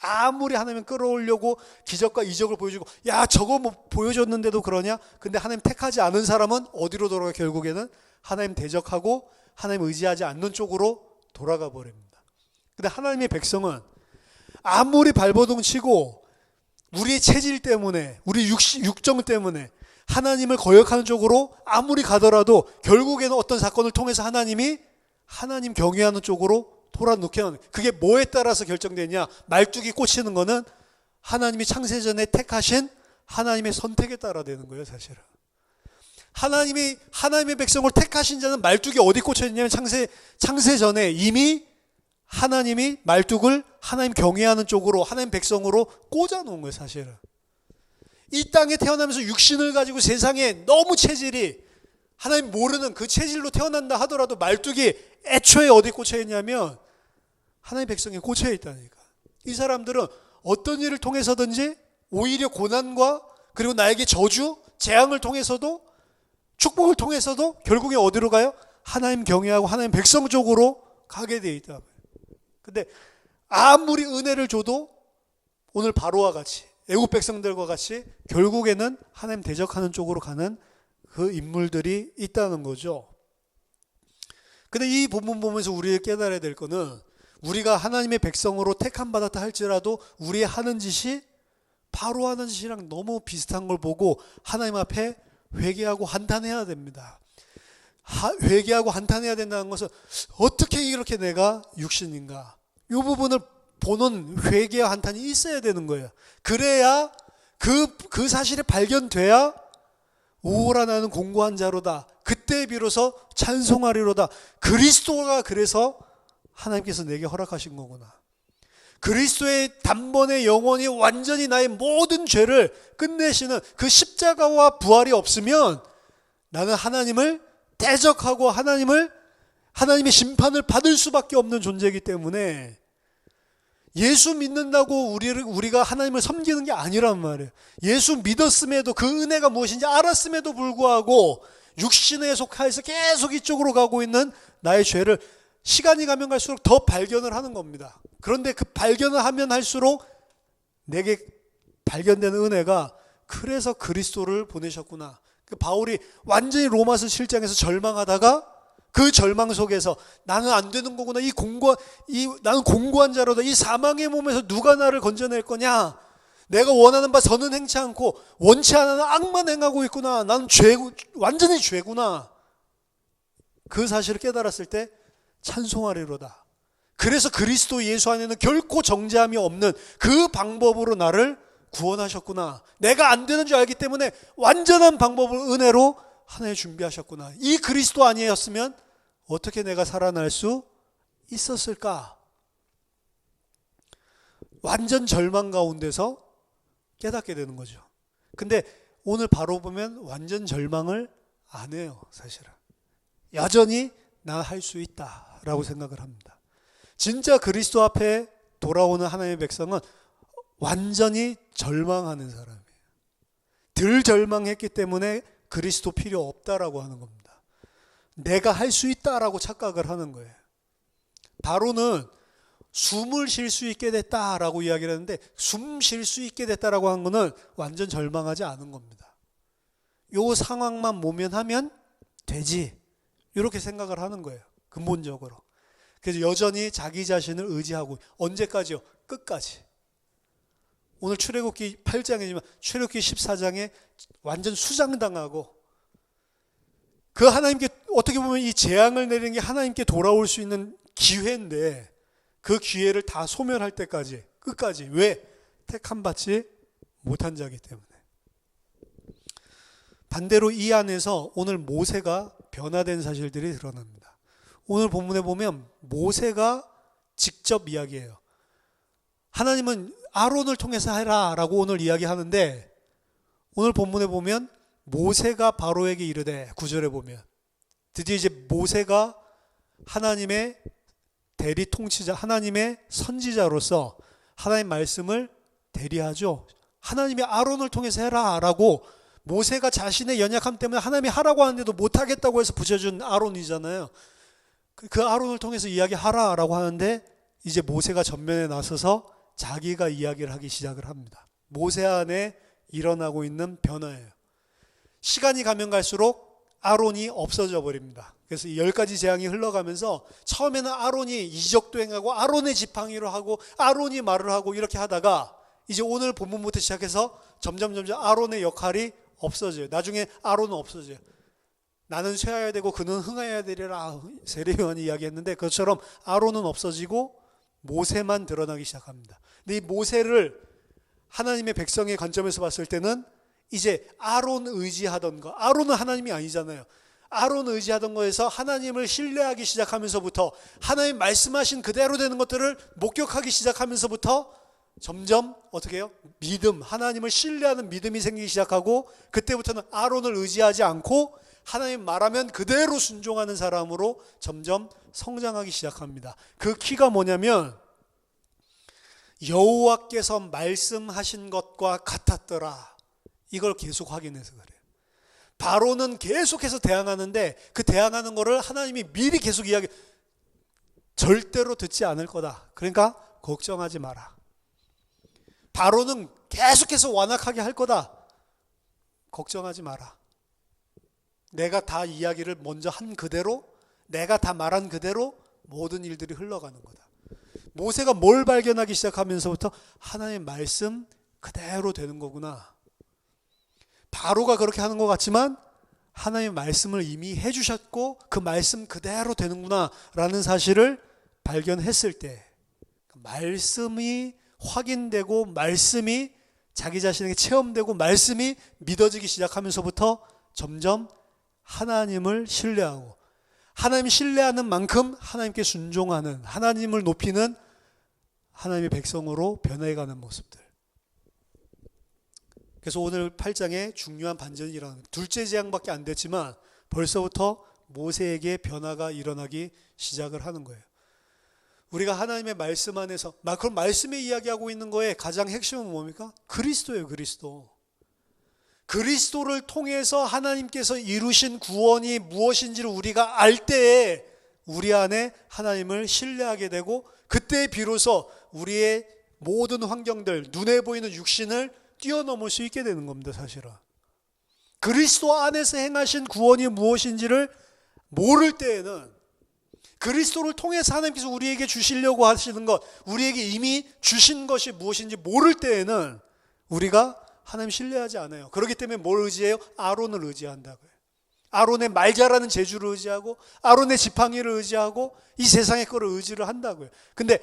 아무리 하나님 끌어오려고 기적과 이적을 보여주고, 야 저거 뭐 보여줬는데도 그러냐? 근데 하나님 택하지 않은 사람은 어디로 돌아가? 결국에는 하나님 대적하고 하나님 의지하지 않는 쪽으로 돌아가 버립니다. 근데 하나님의 백성은 아무리 발버둥 치고 우리의 체질 때문에, 우리 육정 때문에 하나님을 거역하는 쪽으로 아무리 가더라도 결국에는 어떤 사건을 통해서 하나님이 하나님 경외하는 쪽으로 돌아놓게 하는, 그게 뭐에 따라서 결정되냐? 말뚝이 꽂히는 거는 하나님이 창세전에 택하신 하나님의 선택에 따라 되는 거예요. 사실은 하나님의 백성을 택하신 자는 말뚝이 어디 꽂혀 있냐면 창세전에 이미 하나님이 말뚝을 하나님 경외하는 쪽으로, 하나님 백성으로 꽂아 놓은 거예요. 사실은 이 땅에 태어나면서 육신을 가지고 세상에 너무 체질이 하나님 모르는 그 체질로 태어난다 하더라도 말뚝이 애초에 어디 꽂혀 있냐면 하나님 백성에 꽂혀 있다니까. 이 사람들은 어떤 일을 통해서든지 오히려 고난과 그리고 나에게 저주, 재앙을 통해서도 축복을 통해서도 결국에 어디로 가요? 하나님 경외하고 하나님 백성 쪽으로 가게 돼 있다. 근데 아무리 은혜를 줘도 오늘 바로와 같이, 애국 백성들과 같이 결국에는 하나님 대적하는 쪽으로 가는 그 인물들이 있다는 거죠. 근데 이 본문 보면서 우리가 깨달아야 될 거는, 우리가 하나님의 백성으로 택함 받았다 할지라도 우리의 하는 짓이 바로 하는 짓이랑 너무 비슷한 걸 보고 하나님 앞에 회개하고 한탄해야 됩니다. 회개하고 한탄해야 된다는 것은 어떻게 이렇게 내가 육신인가, 이 부분을 보는 회개와 한탄이 있어야 되는 거예요. 그래야 그 사실이 발견돼야 오라 나는 공고한 자로다, 그때 비로소 찬송하리로다. 그리스도가 그래서 하나님께서 내게 허락하신 거구나. 그리스도의 단번에 영원히 완전히 나의 모든 죄를 끝내시는 그 십자가와 부활이 없으면 나는 하나님을 대적하고 하나님의 심판을 받을 수밖에 없는 존재이기 때문에 예수 믿는다고 우리가 하나님을 섬기는 게 아니란 말이에요. 예수 믿었음에도 그 은혜가 무엇인지 알았음에도 불구하고 육신에 속하여서 계속 이쪽으로 가고 있는 나의 죄를 시간이 가면 갈수록 더 발견을 하는 겁니다. 그런데 그 발견을 하면 할수록 내게 발견되는 은혜가 그래서 그리스도를 보내셨구나. 그 바울이 완전히 로마서 7장에서 절망하다가 그 절망 속에서 나는 안 되는 거구나. 나는 공고한 자로다. 이 사망의 몸에서 누가 나를 건져낼 거냐. 내가 원하는 바 선은 행치 않고 원치 않는 악만 행하고 있구나. 나는 완전히 죄구나. 그 사실을 깨달았을 때 찬송하리로다. 그래서 그리스도 예수 안에는 결코 정죄함이 없는 그 방법으로 나를 구원하셨구나. 내가 안 되는 줄 알기 때문에 완전한 방법을 은혜로 하나님 준비하셨구나. 이 그리스도 아니었으면 어떻게 내가 살아날 수 있었을까? 완전 절망 가운데서 깨닫게 되는 거죠. 근데 오늘 바로 보면 완전 절망을 안 해요, 사실은. 여전히 나 할 수 있다라고 생각을 합니다. 진짜 그리스도 앞에 돌아오는 하나님의 백성은 완전히 절망하는 사람이에요. 덜 절망했기 때문에 그리스도 필요 없다라고 하는 겁니다. 내가 할 수 있다라고 착각을 하는 거예요. 바로는 숨을 쉴 수 있게 됐다라고 이야기를 하는데 숨 쉴 수 있게 됐다라고 하는 거는 완전 절망하지 않은 겁니다. 요 상황만 모면하면 되지. 이렇게 생각을 하는 거예요. 근본적으로. 그래서 여전히 자기 자신을 의지하고 언제까지요? 끝까지. 오늘 출애굽기 8장이지만 출애굽기 14장에 완전 수장당하고 그 하나님께 어떻게 보면 이 재앙을 내리는 게 하나님께 돌아올 수 있는 기회인데 그 기회를 다 소멸할 때까지 끝까지. 왜? 택함 받지 못한 자이기 때문에. 반대로 이 안에서 오늘 모세가 변화된 사실들이 드러납니다. 오늘 본문에 보면 모세가 직접 이야기해요. 하나님은 아론을 통해서 해라 라고 오늘 이야기하는데 오늘 본문에 보면 모세가 바로에게 이르되 9절에 보면 드디어 이제 모세가 하나님의 대리 통치자, 하나님의 선지자로서 하나님 말씀을 대리하죠. 하나님이 아론을 통해서 해라 라고 모세가 자신의 연약함 때문에 하나님이 하라고 하는데도 못하겠다고 해서 붙여준 아론이잖아요. 그 아론을 통해서 이야기하라 라고 하는데 이제 모세가 전면에 나서서 자기가 이야기를 하기 시작을 합니다. 모세 안에 일어나고 있는 변화예요. 시간이 가면 갈수록 아론이 없어져 버립니다. 그래서 10가지 재앙이 흘러가면서 처음에는 아론이 이적도 행하고 아론의 지팡이로 하고 아론이 말을 하고 이렇게 하다가 이제 오늘 본문부터 시작해서 점점 아론의 역할이 없어져요. 나중에 아론은 없어져요. 나는 쇠하여야 되고 그는 흥하여야 되리라 세례요한이 이야기했는데 그것처럼 아론은 없어지고 모세만 드러나기 시작합니다. 근데 이 모세를 하나님의 백성의 관점에서 봤을 때는 이제 아론 의지하던 거, 아론은 하나님이 아니잖아요. 아론 의지하던 거에서 하나님을 신뢰하기 시작하면서부터 하나님 말씀하신 그대로 되는 것들을 목격하기 시작하면서부터 점점 어떻게 해요? 믿음, 하나님을 신뢰하는 믿음이 생기기 시작하고 그때부터는 아론을 의지하지 않고 하나님 말하면 그대로 순종하는 사람으로 점점 성장하기 시작합니다. 그 키가 뭐냐면 여호와께서 말씀하신 것과 같았더라. 이걸 계속 확인해서 그래요. 바로는 계속해서 대항하는데 그 대항하는 거를 하나님이 미리 계속 절대로 듣지 않을 거다. 그러니까 걱정하지 마라. 바로는 계속해서 완악하게 할 거다. 걱정하지 마라. 내가 다 이야기를 먼저 한 그대로, 내가 다 말한 그대로 모든 일들이 흘러가는 거다. 모세가 뭘 발견하기 시작하면서부터 하나님의 말씀 그대로 되는 거구나. 바로가 그렇게 하는 것 같지만 하나님의 말씀을 이미 해주셨고 그 말씀 그대로 되는구나 라는 사실을 발견했을 때 말씀이 확인되고 말씀이 자기 자신에게 체험되고 말씀이 믿어지기 시작하면서부터 점점 하나님을 신뢰하고 하나님 신뢰하는 만큼 하나님께 순종하는 하나님을 높이는 하나님의 백성으로 변해가는 모습들. 그래서 오늘 8장에 중요한 반전이 일어납니다. 둘째 재앙밖에 안 됐지만 벌써부터 모세에게 변화가 일어나기 시작을 하는 거예요. 우리가 하나님의 말씀 안에서, 그럼 말씀에 이야기하고 있는 거에 가장 핵심은 뭡니까? 그리스도예요, 그리스도. 그리스도를 통해서 하나님께서 이루신 구원이 무엇인지를 우리가 알 때에 우리 안에 하나님을 신뢰하게 되고, 그때 비로소 우리의 모든 환경들, 눈에 보이는 육신을 뛰어넘을 수 있게 되는 겁니다, 사실은. 그리스도 안에서 행하신 구원이 무엇인지를 모를 때에는, 그리스도를 통해서 하나님께서 우리에게 주시려고 하시는 것, 우리에게 이미 주신 것이 무엇인지 모를 때에는 우리가 하나님 신뢰하지 않아요. 그렇기 때문에 뭘 의지해요? 아론을 의지한다고요. 아론의 말 잘하는 재주를 의지하고, 아론의 지팡이를 의지하고, 이 세상의 거를 의지를 한다고요. 근데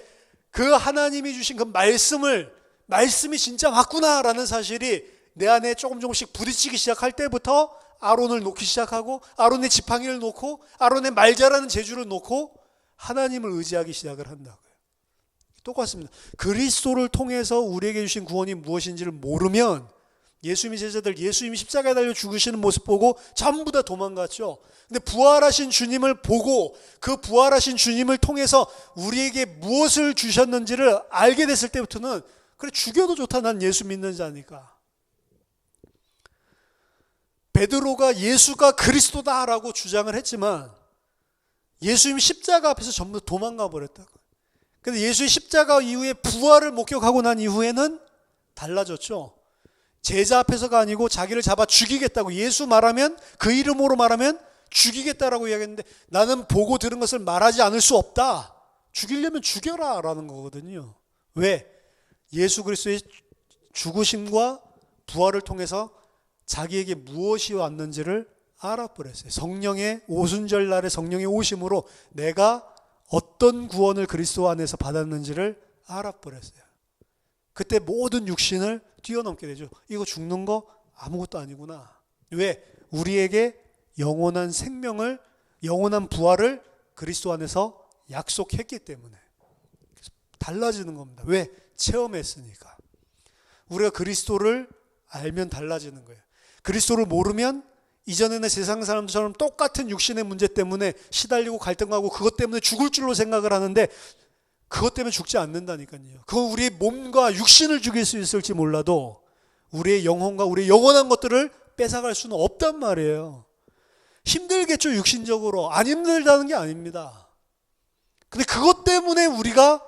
그 하나님이 주신 그 말씀이 진짜 맞구나라는 사실이 내 안에 조금씩 부딪히기 시작할 때부터 아론을 놓기 시작하고, 아론의 지팡이를 놓고, 아론의 말 잘하는 재주를 놓고 하나님을 의지하기 시작을 한다고요. 똑같습니다. 그리스도를 통해서 우리에게 주신 구원이 무엇인지를 모르면, 예수님의 제자들, 예수님이 십자가에 달려 죽으시는 모습 보고 전부 다 도망갔죠. 근데 부활하신 주님을 보고, 그 부활하신 주님을 통해서 우리에게 무엇을 주셨는지를 알게 됐을 때부터는, 그래, 죽여도 좋다, 난 예수 믿는 자니까. 베드로가 예수가 그리스도다라고 주장을 했지만 예수님 십자가 앞에서 전부 도망가 버렸다고. 근데 예수의 십자가 이후에 부활을 목격하고 난 이후에는 달라졌죠. 제자 앞에서가 아니고 자기를 잡아 죽이겠다고, 예수 말하면, 그 이름으로 말하면 죽이겠다라고 이야기했는데, 나는 보고 들은 것을 말하지 않을 수 없다. 죽이려면 죽여라 라는 거거든요. 왜? 예수 그리스도의 죽으심과 부활을 통해서 자기에게 무엇이 왔는지를 알아버렸어요. 성령의 오순절 날에 성령의 오심으로 내가 어떤 구원을 그리스도 안에서 받았는지를 알아버렸어요. 그때 모든 육신을 뛰어넘게 되죠. 이거 죽는 거 아무것도 아니구나. 왜? 우리에게 영원한 생명을, 영원한 부활을 그리스도 안에서 약속했기 때문에. 달라지는 겁니다. 왜? 체험했으니까. 우리가 그리스도를 알면 달라지는 거예요. 그리스도를 모르면 이전에는 세상 사람들처럼 똑같은 육신의 문제 때문에 시달리고 갈등하고 그것 때문에 죽을 줄로 생각을 하는데, 그것 때문에 죽지 않는다니까요. 그건 우리의 몸과 육신을 죽일 수 있을지 몰라도 우리의 영혼과 우리의 영원한 것들을 뺏어갈 수는 없단 말이에요. 힘들겠죠, 육신적으로. 안 힘들다는 게 아닙니다. 근데 그것 때문에 우리가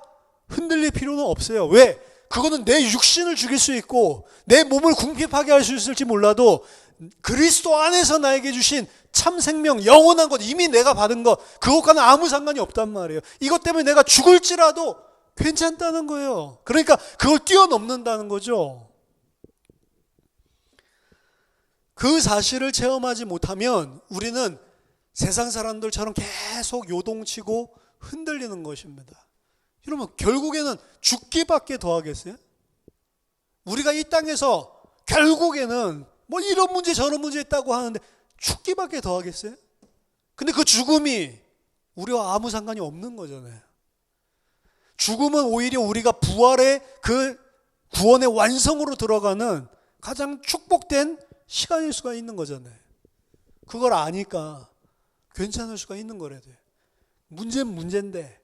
흔들릴 필요는 없어요. 왜? 그거는 내 육신을 죽일 수 있고 내 몸을 궁핍하게 할 수 있을지 몰라도 그리스도 안에서 나에게 주신 참 생명, 영원한 것, 이미 내가 받은 것, 그것과는 아무 상관이 없단 말이에요. 이것 때문에 내가 죽을지라도 괜찮다는 거예요. 그러니까 그걸 뛰어넘는다는 거죠. 그 사실을 체험하지 못하면 우리는 세상 사람들처럼 계속 요동치고 흔들리는 것입니다. 여러분, 결국에는 죽기밖에 더 하겠어요? 우리가 이 땅에서 결국에는 뭐 이런 문제 저런 문제 있다고 하는데 죽기밖에 더 하겠어요? 근데 그 죽음이 우리와 아무 상관이 없는 거잖아요. 죽음은 오히려 우리가 부활의 그 구원의 완성으로 들어가는 가장 축복된 시간일 수가 있는 거잖아요. 그걸 아니까 괜찮을 수가 있는 거라도요. 문제는 문제인데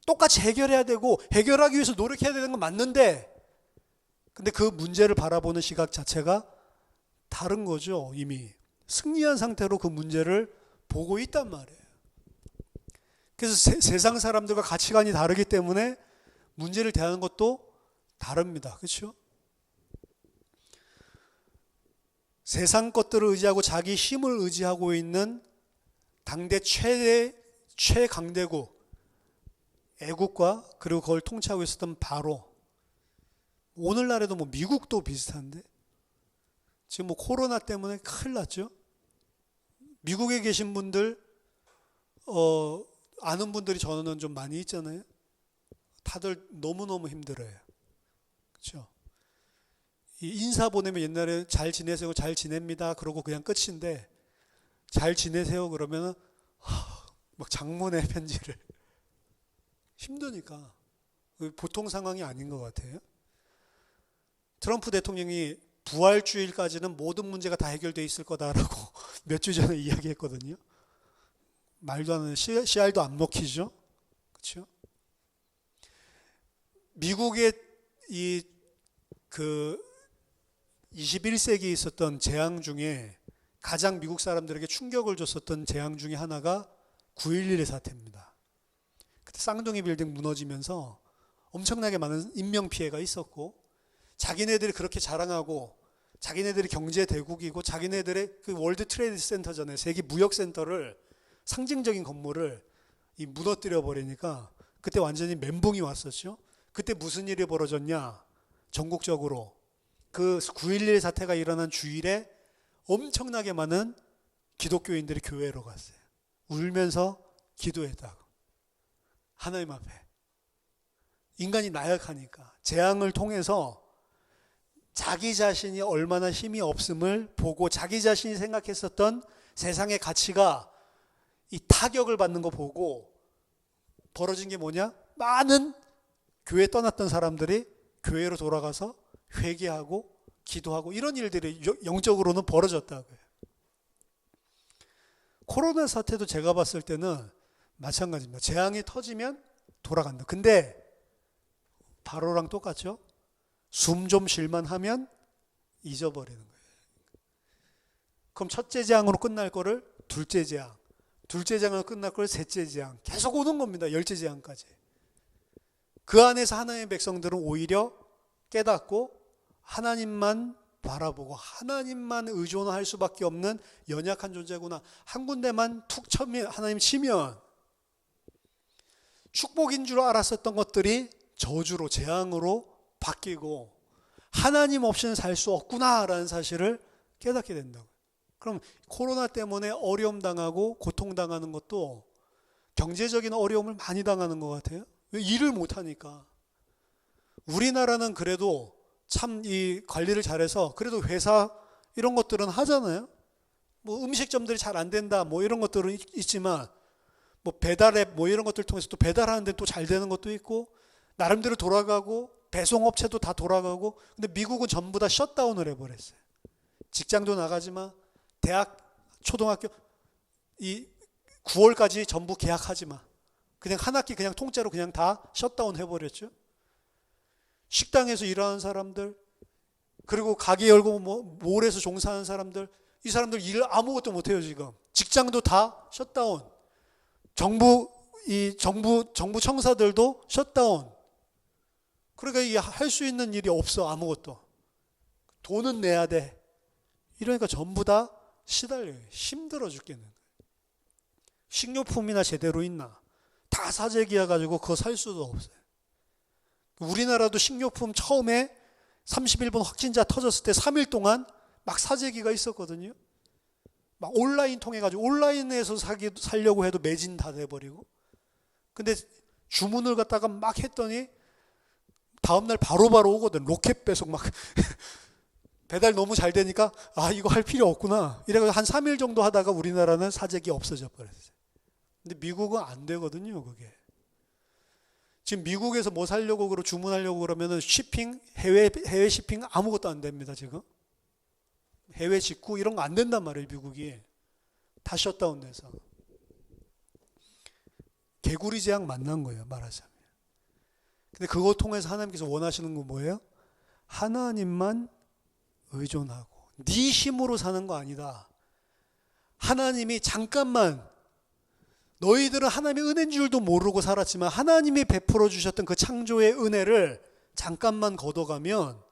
똑같이 해결해야 되고 해결하기 위해서 노력해야 되는 건 맞는데, 근데 그 문제를 바라보는 시각 자체가 다른 거죠. 이미 승리한 상태로 그 문제를 보고 있단 말이에요. 그래서 세상 사람들과 가치관이 다르기 때문에 문제를 대하는 것도 다릅니다. 그렇죠? 세상 것들을 의지하고 자기 힘을 의지하고 있는 당대 최강대국 애국과 그리고 그걸 통치하고 있었던 바로, 오늘날에도 뭐 미국도 비슷한데 지금 뭐 코로나 때문에 큰일 났죠. 미국에 계신 분들 아는 분들이 저는 좀 많이 있잖아요. 다들 너무너무 힘들어요. 그렇죠? 인사 보내면 옛날에 잘 지내세요, 잘 지냅니다 그러고 그냥 끝인데, 잘 지내세요 그러면 막 장문의 편지를. 힘드니까. 보통 상황이 아닌 것 같아요. 트럼프 대통령이 부활주일까지는 모든 문제가 다 해결되어 있을 거다라고 몇 주 전에 이야기했거든요. 말도 안 하는 씨알도 안 먹히죠. 그렇죠? 미국의 그 21세기에 있었던 재앙 중에 가장 미국 사람들에게 충격을 줬었던 재앙 중에 하나가 9.11 사태입니다. 그때 쌍둥이 빌딩 무너지면서 엄청나게 많은 인명피해가 있었고, 자기네들이 그렇게 자랑하고 자기네들이 경제 대국이고 자기네들의 그 월드 트레이드 센터잖아요. 세계 무역센터를, 상징적인 건물을 무너뜨려 버리니까 그때 완전히 멘붕이 왔었죠. 그때 무슨 일이 벌어졌냐? 전국적으로 그 9.11 사태가 일어난 주일에 엄청나게 많은 기독교인들이 교회로 갔어요. 울면서 기도했다고. 하나님 앞에. 인간이 나약하니까 재앙을 통해서 자기 자신이 얼마나 힘이 없음을 보고, 자기 자신이 생각했었던 세상의 가치가 이 타격을 받는 거 보고 벌어진 게 뭐냐? 많은 교회 떠났던 사람들이 교회로 돌아가서 회개하고 기도하고 이런 일들이 영적으로는 벌어졌다고요. 코로나 사태도 제가 봤을 때는 마찬가지입니다. 재앙이 터지면 돌아간다. 근데 바로랑 똑같죠? 숨 좀 쉴만 하면 잊어버리는 거예요. 그럼 첫째 재앙으로 끝날 거를 둘째 재앙, 둘째 재앙으로 끝날 걸 셋째 재앙, 계속 오는 겁니다. 열째 재앙까지. 그 안에서 하나님의 백성들은 오히려 깨닫고 하나님만 바라보고 하나님만 의존할 수밖에 없는 연약한 존재구나. 한 군데만 툭 쳐면, 하나님 치면 축복인 줄 알았었던 것들이 저주로, 재앙으로 바뀌고 하나님 없이는 살 수 없구나라는 사실을 깨닫게 된다고요. 그럼 코로나 때문에 어려움 당하고 고통 당하는 것도 경제적인 어려움을 많이 당하는 것 같아요. 일을 못하니까. 우리나라는 그래도 참 이 관리를 잘해서 그래도 회사 이런 것들은 하잖아요. 뭐 음식점들이 잘 안 된다 뭐 이런 것들은 있지만, 뭐 배달앱 뭐 이런 것들 통해서 또 배달하는데 또 잘 되는 것도 있고, 나름대로 돌아가고 배송업체도 다 돌아가고. 근데 미국은 전부 다 셧다운을 해버렸어요. 직장도 나가지 마, 대학, 초등학교 이 9월까지 전부 계약하지 마. 그냥 한 학기 그냥 통째로 그냥 다 셧다운 해버렸죠. 식당에서 일하는 사람들, 그리고 가게 열고 뭐 몰에서 종사하는 사람들, 이 사람들 일 아무것도 못해요 지금. 직장도 다 셧다운. 정부 청사들도 셧다운. 그러니까 할 수 있는 일이 없어. 아무것도. 돈은 내야 돼. 이러니까 전부 다 시달려요. 힘들어 죽겠는 거예요. 식료품이나 제대로 있나? 다 사재기야 가지고 그거 살 수도 없어요. 우리나라도 식료품 처음에 31번 확진자 터졌을 때 3일 동안 막 사재기가 있었거든요. 막 온라인 통해 가지고 온라인에서 살려고 해도 매진 다 돼버리고. 근데 주문을 갖다가 막 했더니 다음날 바로바로 오거든. 로켓 배송 막 배달 너무 잘 되니까 아 이거 할 필요 없구나. 이래서 한 3일 정도 하다가 우리나라는 사재기 없어져 버렸어요. 근데 미국은 안 되거든요 그게. 지금 미국에서 뭐 사려고 그러고 주문하려고 그러면은 쉬핑, 해외 쉬핑 아무것도 안 됩니다 지금. 해외 직구 이런 거 안 된단 말이에요 미국이. 다 셧다운돼서. 개구리 재앙 만난 거예요 말하자면. 근데 그거 통해서 하나님께서 원하시는 건 뭐예요? 하나님만 의존하고 네 힘으로 사는 거 아니다. 하나님이 잠깐만, 너희들은 하나님의 은혜인 줄도 모르고 살았지만 하나님이 베풀어 주셨던 그 창조의 은혜를 잠깐만 걷어가면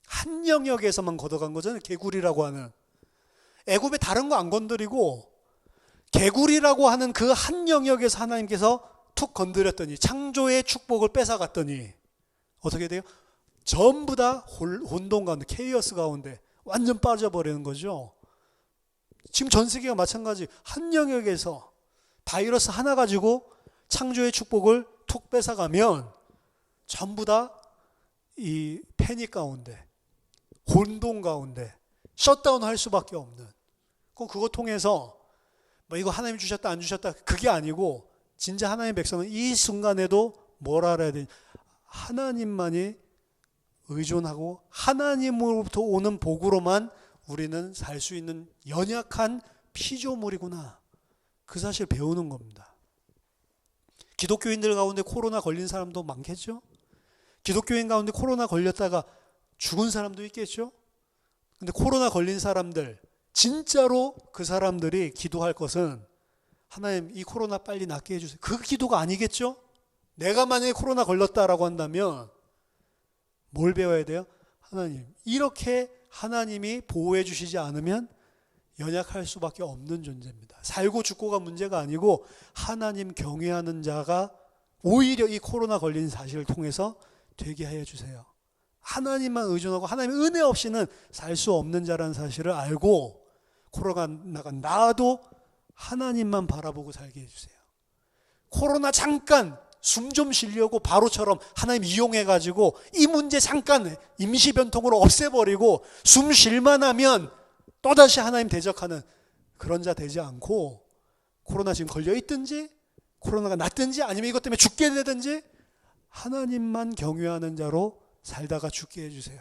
한 영역에서만 걷어간 거잖아요. 개구리라고 하는. 애굽에 다른 거 안 건드리고 개구리라고 하는 그 한 영역에서 하나님께서 툭 건드렸더니, 창조의 축복을 뺏어갔더니 어떻게 돼요? 전부 다 혼돈 가운데, 케이어스 가운데 완전 빠져버리는 거죠. 지금 전 세계가 마찬가지. 한 영역에서 바이러스 하나 가지고 창조의 축복을 툭 뺏어가면 전부 다 이 패닉 가운데, 혼돈 가운데 셧다운 할 수밖에 없는. 그거 통해서 뭐 이거 하나님 주셨다 안 주셨다 그게 아니고, 진짜 하나님의 백성은 이 순간에도 뭘 알아야 되냐? 하나님만이 의존하고 하나님으로부터 오는 복으로만 우리는 살 수 있는 연약한 피조물이구나. 그 사실 배우는 겁니다. 기독교인들 가운데 코로나 걸린 사람도 많겠죠? 기독교인 가운데 코로나 걸렸다가 죽은 사람도 있겠죠? 근데 코로나 걸린 사람들, 진짜로 그 사람들이 기도할 것은 하나님 이 코로나 빨리 낫게 해주세요. 그 기도가 아니겠죠? 내가 만약에 코로나 걸렸다라고 한다면 뭘 배워야 돼요? 하나님, 이렇게 하나님이 보호해 주시지 않으면 연약할 수밖에 없는 존재입니다. 살고 죽고가 문제가 아니고 하나님 경외하는 자가 오히려 이 코로나 걸린 사실을 통해서 되게 하여 주세요. 하나님만 의존하고 하나님의 은혜 없이는 살 수 없는 자라는 사실을 알고 코로나가 나아도 하나님만 바라보고 살게 해주세요. 코로나 잠깐 숨 좀 쉬려고 바로처럼 하나님 이용해가지고 이 문제 잠깐 임시변통으로 없애버리고 숨 쉴만 하면 또다시 하나님 대적하는 그런 자 되지 않고 코로나 지금 걸려있든지 코로나가 낫든지 아니면 이것 때문에 죽게 되든지 하나님만 경외하는 자로 살다가 죽게 해주세요.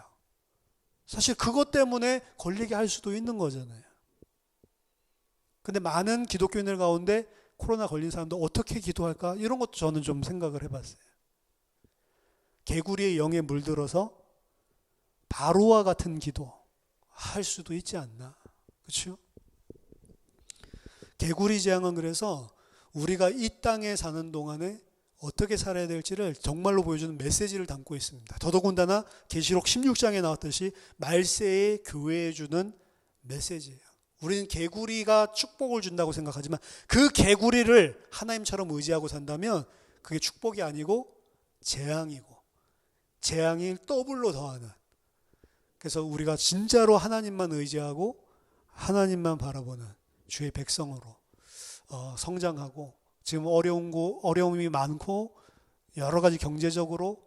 사실 그것 때문에 걸리게 할 수도 있는 거잖아요. 근데 많은 기독교인들 가운데 코로나 걸린 사람도 어떻게 기도할까? 이런 것도 저는 좀 생각을 해봤어요. 개구리의 영에 물들어서 바로와 같은 기도 할 수도 있지 않나? 그렇죠? 개구리 재앙은 그래서 우리가 이 땅에 사는 동안에 어떻게 살아야 될지를 정말로 보여주는 메시지를 담고 있습니다. 더더군다나 계시록 16장에 나왔듯이 말세에 교회에 주는 메시지예요. 우리는 개구리가 축복을 준다고 생각하지만 그 개구리를 하나님처럼 의지하고 산다면 그게 축복이 아니고 재앙이고 재앙이 더블로 더하는, 그래서 우리가 진짜로 하나님만 의지하고 하나님만 바라보는 주의 백성으로 성장하고, 지금 어려움이 많고 여러 가지 경제적으로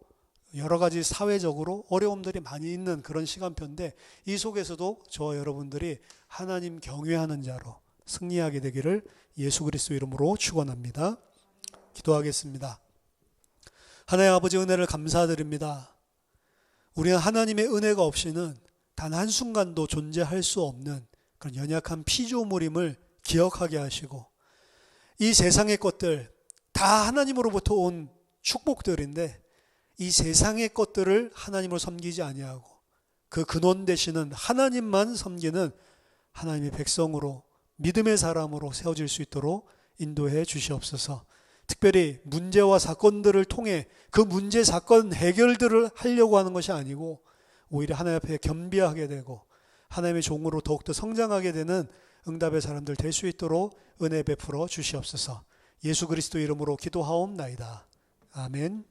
여러 가지 사회적으로 어려움들이 많이 있는 그런 시간표인데 이 속에서도 저와 여러분들이 하나님 경외하는 자로 승리하게 되기를 예수 그리스도 이름으로 축원합니다. 기도하겠습니다. 하나님 아버지 은혜를 감사드립니다. 우리는 하나님의 은혜가 없이는 단 한순간도 존재할 수 없는 그런 연약한 피조물임을 기억하게 하시고, 이 세상의 것들 다 하나님으로부터 온 축복들인데 이 세상의 것들을 하나님을 섬기지 아니하고 그 근원 되시는 하나님만 섬기는 하나님의 백성으로 믿음의 사람으로 세워질 수 있도록 인도해 주시옵소서. 특별히 문제와 사건들을 통해 그 문제 사건 해결들을 하려고 하는 것이 아니고 오히려 하나님 앞에 겸비하게 되고 하나님의 종으로 더욱더 성장하게 되는 응답의 사람들 될 수 있도록 은혜 베풀어 주시옵소서. 예수 그리스도 이름으로 기도하옵나이다. 아멘.